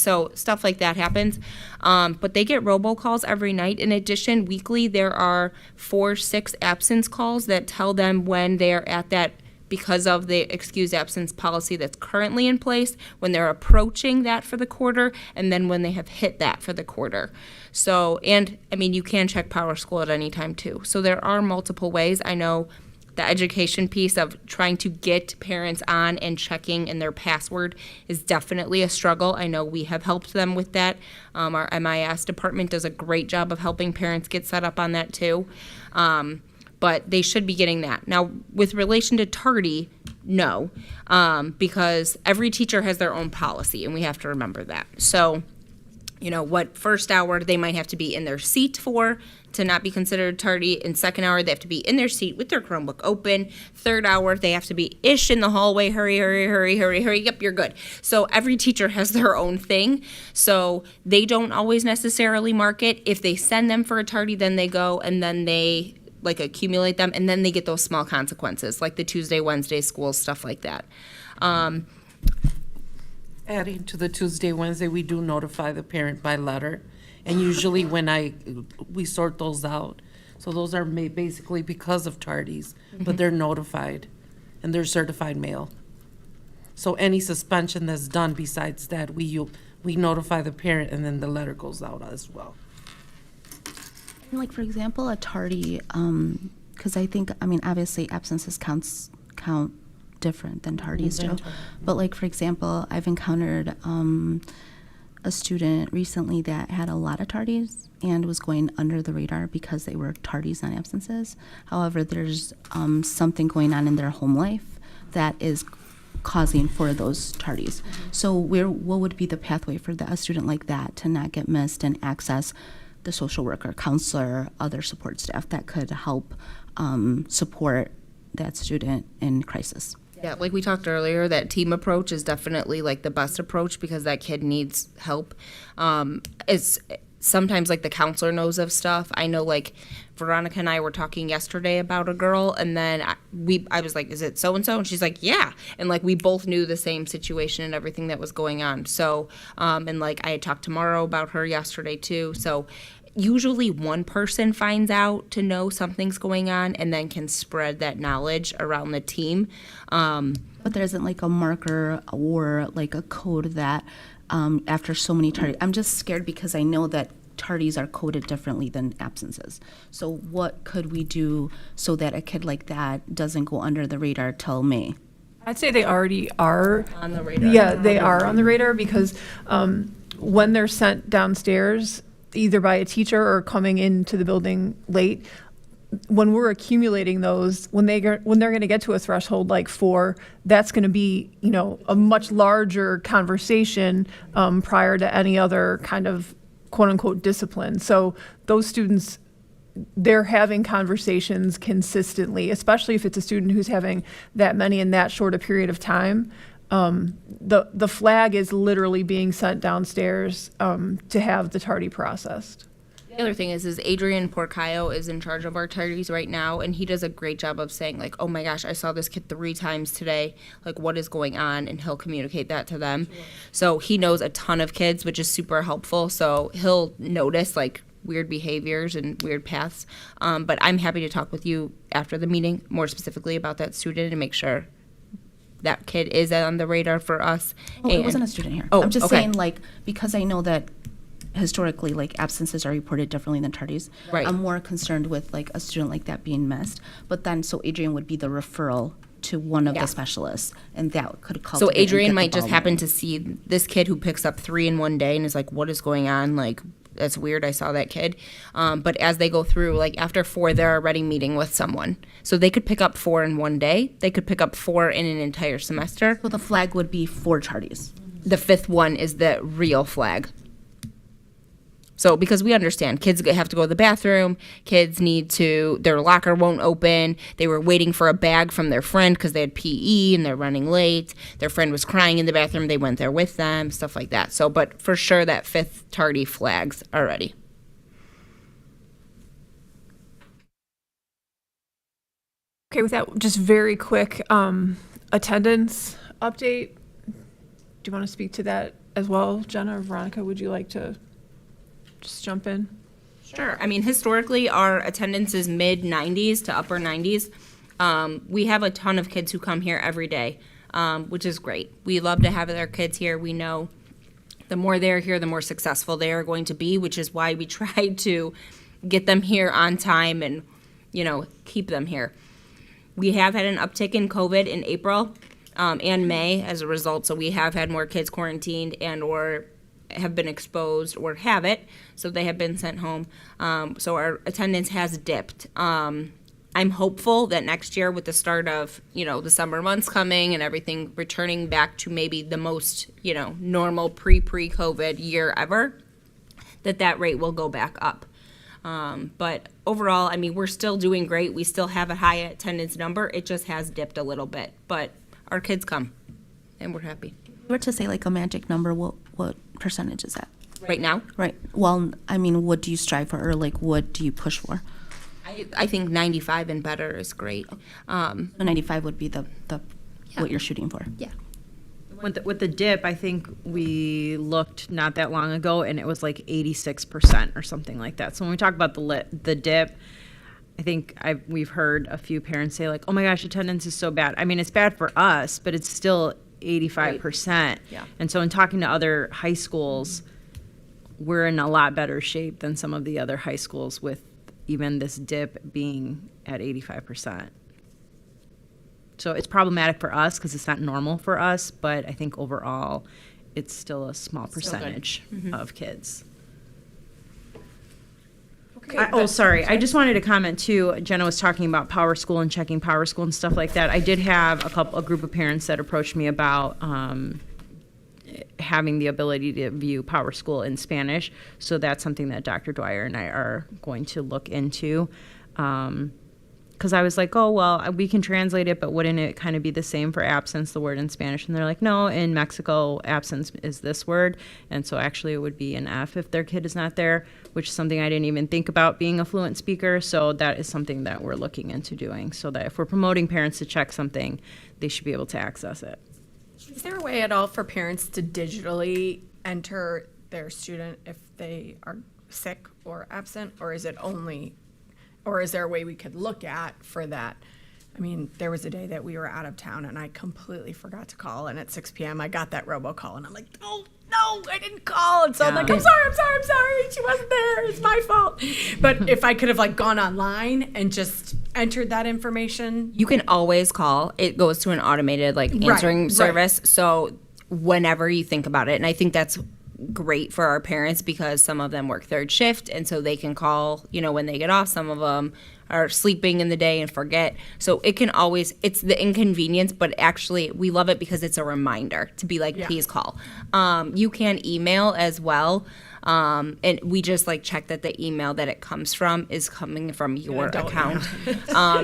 Speaker 11: so stuff like that happens. But they get robocalls every night. In addition, weekly, there are 4-6 absence calls that tell them when they're at that, because of the excused absence policy that's currently in place, when they're approaching that for the quarter, and then when they have hit that for the quarter. So, you can check Power School at any time too. So there are multiple ways. I know
Speaker 7: The education piece of trying to get parents on and checking in their password is definitely a struggle. I know we have helped them with that. Our MIS department does a great job of helping parents get set up on that too. But they should be getting that. Now, with relation to tardy, no, because every teacher has their own policy, and we have to remember that. So, you know, what first hour they might have to be in their seat for to not be considered tardy. In second hour, they have to be in their seat with their Chromebook open. Third hour, they have to be ish in the hallway. Hurry, hurry, hurry, hurry, hurry. Yep, you're good. So every teacher has their own thing. So they don't always necessarily mark it. If they send them for a tardy, then they go and then they like accumulate them, and then they get those small consequences, like the Tuesday, Wednesday schools, stuff like that.
Speaker 12: Adding to the Tuesday, Wednesday, we do notify the parent by letter. And usually we sort those out. So those are made basically because of tardies, but they're notified and they're certified mail. So any suspension that's done besides that, we notify the parent and then the letter goes out as well.
Speaker 14: And like, for example, a tardy, because I think, I mean, obviously absences count different than tardies do. But like, for example, I've encountered a student recently that had a lot of tardies and was going under the radar because they were tardies, not absences. However, there's something going on in their home life that is causing for those tardies. So what would be the pathway for a student like that to not get missed and access the social worker, counselor, other support staff that could help support that student in crisis?
Speaker 7: Yeah, like we talked earlier, that team approach is definitely like the best approach because that kid needs help. It's sometimes like the counselor knows of stuff. I know like Veronica and I were talking yesterday about a girl, and then I was like, is it so-and-so? And she's like, yeah. And like we both knew the same situation and everything that was going on. So, and like I had talked to Morrow about her yesterday too. So usually one person finds out to know something's going on and then can spread that knowledge around the team.
Speaker 14: But there isn't like a marker or like a code that after so many tardies, I'm just scared because I know that tardies are coded differently than absences. So what could we do so that a kid like that doesn't go under the radar till May?
Speaker 1: I'd say they already are
Speaker 7: On the radar.
Speaker 1: Yeah, they are on the radar because when they're sent downstairs, either by a teacher or coming into the building late, when we're accumulating those, when they're going to get to a threshold like 4, that's going to be, you know, a much larger conversation prior to any other kind of quote unquote discipline. So those students, they're having conversations consistently, especially if it's a student who's having that many in that short a period of time. The flag is literally being sent downstairs to have the tardy processed.
Speaker 7: The other thing is Adrian Porcayo is in charge of our tardies right now, and he does a great job of saying like, oh my gosh, I saw this kid 3 times today, like what is going on, and he'll communicate that to them. Sure. So he knows a ton of kids, which is super helpful. So he'll notice like weird behaviors and weird paths. But I'm happy to talk with you after the meeting more specifically about that student and make sure that kid is on the radar for us.
Speaker 14: Oh, it wasn't a student here.
Speaker 7: Oh,
Speaker 14: I'm just
Speaker 7: okay.
Speaker 14: saying, like, because I know that historically, like, absences are reported differently than tardies.
Speaker 7: Right.
Speaker 14: I'm more concerned with, like, a student like that being missed. But then, so Adrian would be the referral to one of the specialists, and that could cause.
Speaker 7: So Adrian might just happen to see this kid who picks up 3 in one day and is like, what is going on? Like, that's weird. I saw that kid. But as they go through, like after 4, they're already meeting with someone. So they could pick up 4 in one day. They could pick up 4 in an entire semester.
Speaker 14: So the flag would be 4 tardies.
Speaker 7: The 5th one is the real flag. So because we understand kids have to go to the bathroom, kids need to, their locker won't open. They were waiting for a bag from their friend because they had PE and they're running late. Their friend was crying in the bathroom. They went there with them, stuff like that. So, but for sure that 5th tardy flags are ready.
Speaker 1: Okay, with that, just very quick attendance update. Do you want to speak to that as well, Jenna or Veronica? Would you like to just jump in?
Speaker 7: Sure. I mean, historically, our attendance is mid-90s to upper 90s. We have a ton of kids who come here every day, which is great. We love to have our kids here. We know the more they're here, the more successful they are going to be, which is why we try to get them here on time and, you know, keep them here. We have had an uptick in COVID in April and May as a result. So we have had more kids quarantined and or have been exposed or have it. So they have been sent home. So our attendance has dipped. I'm hopeful that next year with the start of, the summer months coming and everything returning back to maybe the most, normal pre-COVID year ever, that rate will go back up. But overall, I mean, we're still doing great. We still have a high attendance number. It just has dipped a little bit, but our kids come and we're happy.
Speaker 14: If you were to say like a magic number, what percentage is that?
Speaker 7: Right now,
Speaker 14: Right. Well, I mean, what do you strive for, or like what do you push for?
Speaker 7: I think 95 and better is great.
Speaker 14: So 95 would be the what you're shooting for.
Speaker 15: Yeah.
Speaker 5: With the dip, I think we looked not that long ago, and it was like 86% or something like that. So when we talk about the dip, I think we've heard a few parents say like, "Oh my gosh, attendance is so bad." I mean, it's bad for us, but it's still 85%.
Speaker 7: Right. Yeah.
Speaker 5: And so in talking to other high schools, we're in a lot better shape than some of the other high schools with even this dip being at 85%. So it's problematic for us because it's not normal for us, but I think overall it's still a small percentage of kids. Sorry. I just wanted to comment too. Jenna was talking about Power School and checking Power School and stuff like that. I did have a group of parents that approached me about having the ability to view Power School in Spanish. So that's something that Dr. Dwyer and I are going to look into. Because I was like, oh, well, we can translate it, but wouldn't it kind of be the same for absence, the word in Spanish? And they're like, no, in Mexico, absence is this word. And so actually it would be an F if their kid is not there, which is something I didn't even think about being a fluent speaker. So that is something that we're looking into doing, so that if we're promoting parents to check something, they should be able to access it.
Speaker 3: Is there a way at all for parents to digitally enter their student if they are sick or absent, or is it only, or is there a way we could look at for that? I mean, there was a day that we were out of town and I completely forgot to call, and at 6 p.m. I got that robocall and I'm like, oh, no, I didn't call. And so I'm like, I'm sorry, she wasn't there, it's my fault. But if I could have like gone online and just entered that information.
Speaker 7: You can always call. It goes to an automated answering service. So whenever you think about it, and I think that's great for our parents because some of them work third shift, and so they can call, when they get off. Some of them are sleeping in the day and forget. So it can always, it's the inconvenience, but actually we love it because it's a reminder to be like, please call. You can email as well. And we just check that the email that it comes from is coming from your account.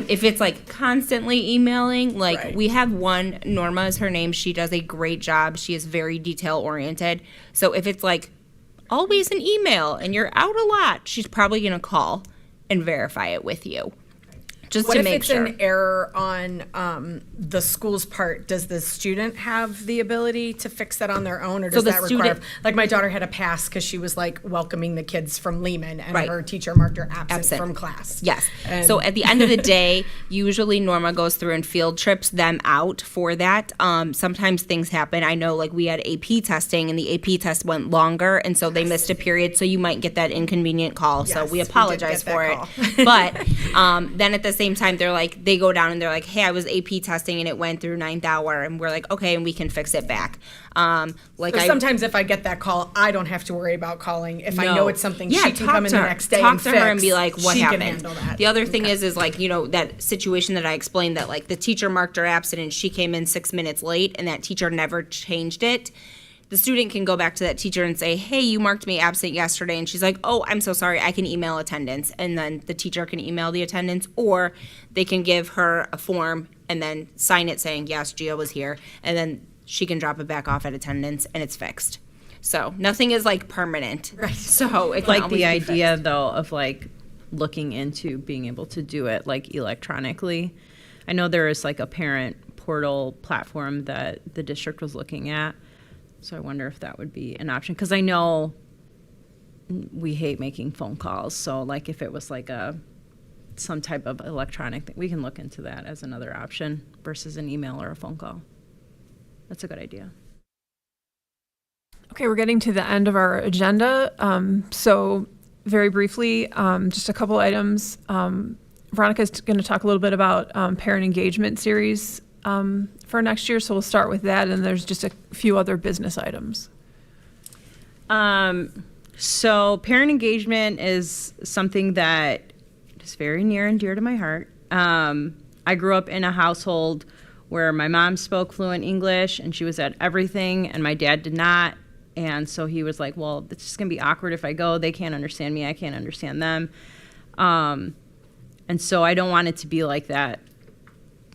Speaker 7: If it's constantly emailing, we have one, Norma is her name. She does a great job. She is very detail oriented. So if it's always an email and you're out a lot, she's probably going to call and verify it with you. Just
Speaker 3: what
Speaker 7: to
Speaker 3: if
Speaker 7: make
Speaker 3: it's
Speaker 7: sure.
Speaker 3: an error on the school's part? Does the student have the ability to fix that on their own, or does
Speaker 7: the
Speaker 3: that require? My daughter had a pass because she was welcoming the kids from Lehman, and her teacher marked her absent from class.
Speaker 7: Yes.
Speaker 3: And
Speaker 7: so at the end of the day, usually Norma goes through and field trips them out for that. Sometimes things happen. I know we had AP testing and the AP test went longer, and so they missed a period. So you might get that inconvenient call. So we apologize for it. But then at the same time, they go down and they're like, hey, I was AP testing and it went through 9th hour, and we're like, okay, and we can fix it back.
Speaker 3: Sometimes if I get that call, I don't have to worry about calling. If I know it's something, she can come in the next day
Speaker 7: talk
Speaker 3: and
Speaker 7: to
Speaker 3: fix.
Speaker 7: her and be like, what
Speaker 3: she
Speaker 7: happened?
Speaker 3: Can handle that.
Speaker 7: The other thing is that situation that I explained, that the teacher marked her absent and she came in 6 minutes late, and that teacher never changed it. The student can go back to that teacher and say, hey, you marked me absent yesterday. And she's like, oh, I'm so sorry. I can email attendance. And then the teacher can email the attendance, or they can give her a form and then sign it saying, yes, Gio was here. And then she can drop it back off at attendance and it's fixed. So nothing is permanent.
Speaker 3: Right.
Speaker 7: So it
Speaker 5: Like the idea though of looking into being able to do it electronically. I know there is a parent portal platform that the district was looking at. So I wonder if that would be an option, because I know we hate making phone calls. So if it was some type of electronic thing, we can look into that as another option versus an email or a phone call. That's a good idea.
Speaker 1: Okay, we're getting to the end of our agenda. So very briefly, just a couple items. Veronica's going to talk a little bit about parent engagement series for next year, so we'll start with that, and there's just a few other business items.
Speaker 5: So parent engagement is something that is very near and dear to my heart. I grew up in a household where my mom spoke fluent English and she was at everything and my dad did not. And so he was like, well, it's just going to be awkward if I go. They can't understand me. I can't understand them. And so I don't want it to be like that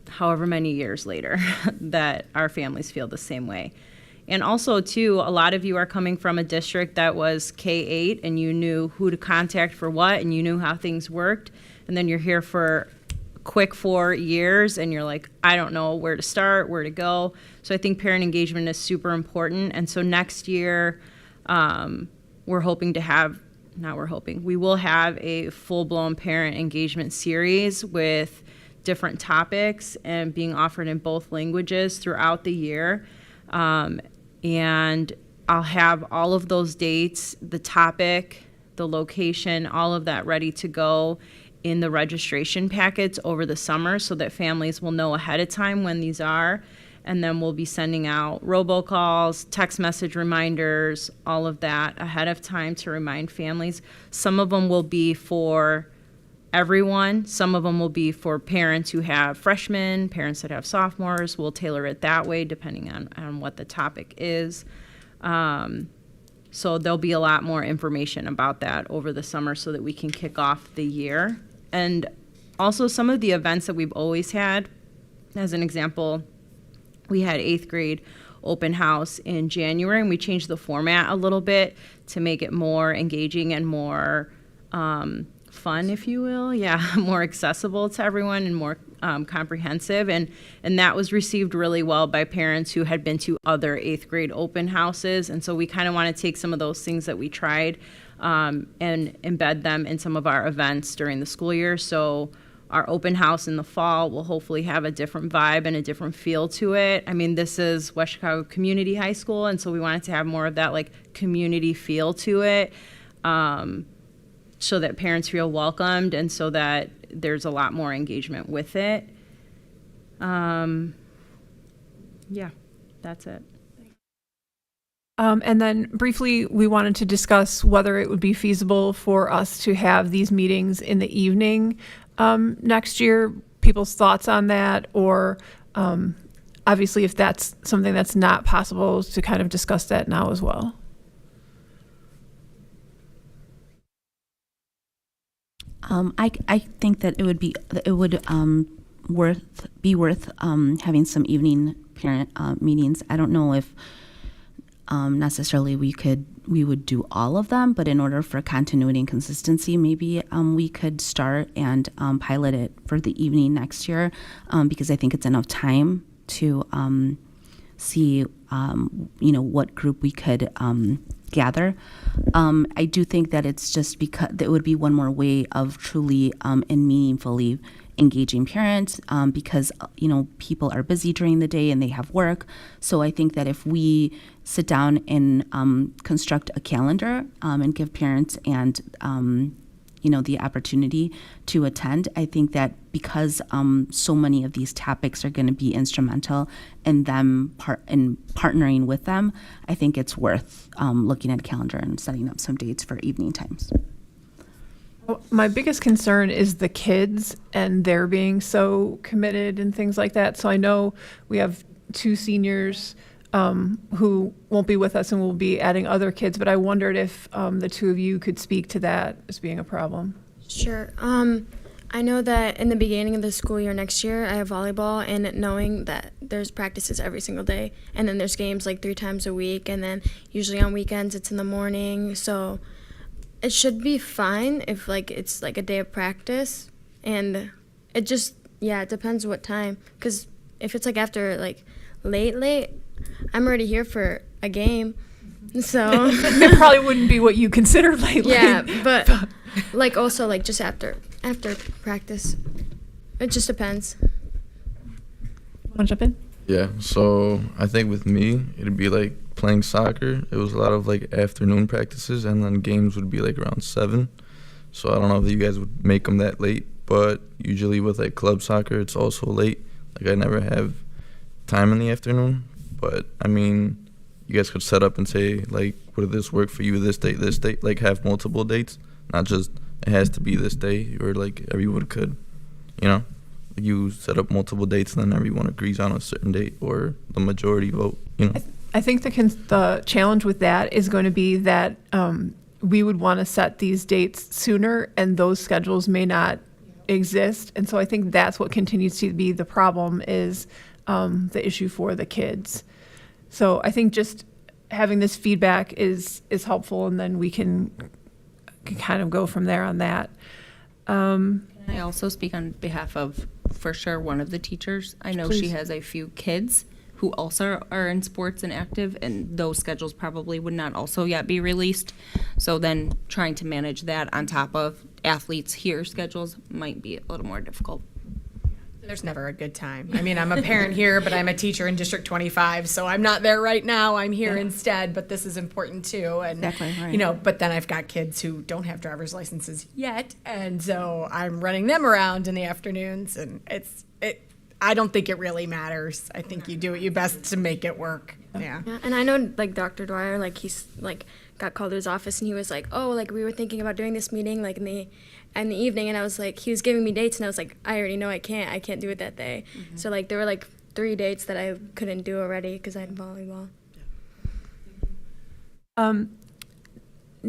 Speaker 5: however many years later that our families feel the same way. And also, too, a lot of you are coming from a district that was K-8 and you knew who to contact for what and you knew how things worked. And then you're here for a quick 4 years and you're like, I don't know where to start, where to go. So I think parent engagement is super important. And so next year, we're hoping to have, we will have a full-blown parent engagement series with different topics and being offered in both languages throughout the year. And I'll have all of those dates, the topic, the location, all of that ready to go in the registration packets over the summer so that families will know ahead of time when these are. And then we'll be sending out robocalls, text message reminders, all of that ahead of time to remind families. Some of them will be for everyone. Some of them will be for parents who have freshmen, parents that have sophomores. We'll tailor it that way depending on what the topic is. So there'll be a lot more information about that over the summer so that we can kick off the year. And also some of the events that we've always had, as an example, we had 8th grade open house in January and we changed the format a little bit to make it more engaging and more fun, if you will, more accessible to everyone and more comprehensive, and that was received really well by parents who had been to other 8th grade open houses, and so we kind of want to take some of those things that we tried and embed them in some of our events during the school year. So our open house in the fall will hopefully have a different vibe and a different feel to it. I mean, this is West Chicago Community High School, and so we wanted to have more of that like community feel to it. So that parents feel welcomed and so that there's a lot more engagement with it. Yeah, that's it.
Speaker 1: And then briefly, we wanted to discuss whether it would be feasible for us to have these meetings in the evening next year, people's thoughts on that, or obviously if that's something that's not possible, to kind of discuss that now as well.
Speaker 14: I think that it would be worth having some evening parent meetings. I don't know if necessarily we would do all of them, but in order for continuity and consistency, maybe we could start and pilot it for the evening next year, because I think it's enough time to see what group we could gather. I do think that it's just because it would be one more way of truly and meaningfully engaging parents, because people are busy during the day and they have work. So I think that if we sit down and construct a calendar and give parents and the opportunity to attend, I think that because so many of these topics are going to be instrumental in them partnering with them, I think it's worth looking at a calendar and setting up some dates for evening times.
Speaker 1: My biggest concern is the kids and their being so committed and things like that. So I know we have 2 seniors who won't be with us and we'll be adding other kids, but I wondered if the 2 of you could speak to that as being a problem.
Speaker 15: Sure. I know that in the beginning of the school year next year, I have volleyball, and knowing that there's practices every single day, and then there's games like 3 times a week, and then usually on weekends it's in the morning, so it should be fine if it's a day of practice, and it just, it depends what time, because if it's after late, I'm already here for a game, so.
Speaker 1: It probably wouldn't be what you consider late.
Speaker 15: Yeah, but also just after practice. It just depends.
Speaker 1: Want to jump in?
Speaker 16: Yeah, so I think with me, it'd be like playing soccer. It was a lot of afternoon practices, and then games would be around 7. So I don't know if you guys would make them that late. but usually with like club soccer, it's also late. Like I never have time in the afternoon, but I mean, you guys could set up and say like, would this work for you this date, like have multiple dates, not just it has to be this day, or like everyone could, you know, you set up multiple dates and then everyone agrees on a certain date or the majority vote, you know.
Speaker 1: I think the challenge with that is going to be that we would want to set these dates sooner, and those schedules may not exist. And so I think that's what continues to be the problem, is the issue for the kids. So I think just having this feedback is helpful, and then we can kind of go from there on that.
Speaker 7: Can I also speak on behalf of, for sure, one of the teachers? I know she
Speaker 1: Please.
Speaker 7: has a few kids who also are in sports and active, and those schedules probably would not also yet be released. So then trying to manage that on top of athletes here schedules might be a little more difficult.
Speaker 3: There's never a good time. I mean, I'm a parent here, but I'm a teacher in District 25, so I'm not there right now. I'm here instead, but this is important too. And,
Speaker 14: Exactly, right.
Speaker 3: you know, but then I've got kids who don't have driver's licenses yet, and so I'm running them around in the afternoons, and I don't think it really matters. I think you do what you best to make it work. Yeah.
Speaker 15: Yeah, and I know like Dr. Dwyer, like he's like got called to his office and he was like, oh, like we were thinking about doing this meeting like in the evening, and I was like, he was giving me dates and I was like, I already know I can't do it that day. So like there were like 3 dates that I couldn't do already because I had volleyball.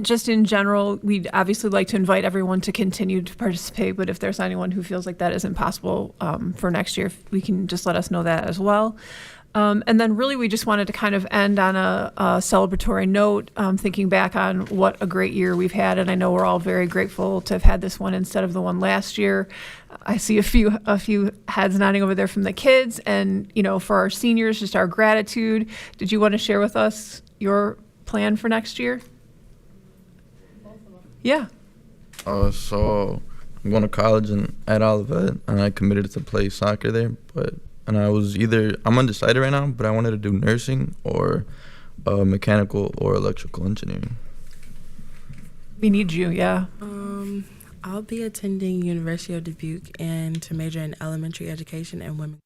Speaker 1: Just in general, we'd obviously like to invite everyone to continue to participate, but if there's anyone who feels like that isn't possible for next year, we can just let us know that as well. And then really we just wanted to kind of end on a celebratory note, thinking back on what a great year we've had. And I know we're all very grateful to have had this one instead of the one last year. I see a few heads nodding over there from the kids, and, you know, for our seniors, just our gratitude. Did you want to share with us your plan for next year? Yeah.
Speaker 16: So I'm going to college at Olivet, and I committed to play soccer there. I'm undecided right now, but I wanted to do nursing or mechanical or electrical engineering.
Speaker 1: We need you, yeah.
Speaker 13: I'll be attending University of Dubuque and to major in elementary education and women.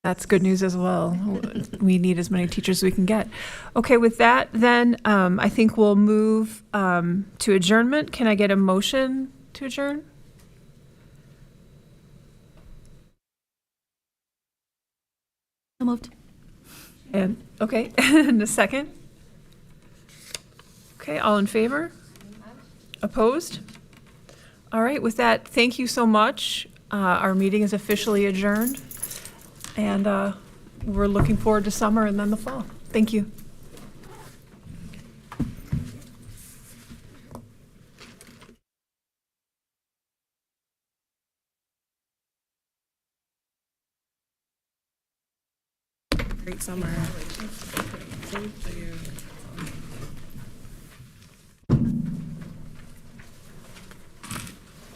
Speaker 1: That's good news as well. We need as many teachers as we can get. Okay, with that, then I think we'll move to adjournment. Can I get a motion to adjourn?
Speaker 14: So moved.
Speaker 1: And okay, and a second. Okay, all in favor? Opposed? All right, with that, thank you so much. Our meeting is officially adjourned, and we're looking forward to summer and then the fall. Thank you.
Speaker 13: Great summer. Thank you.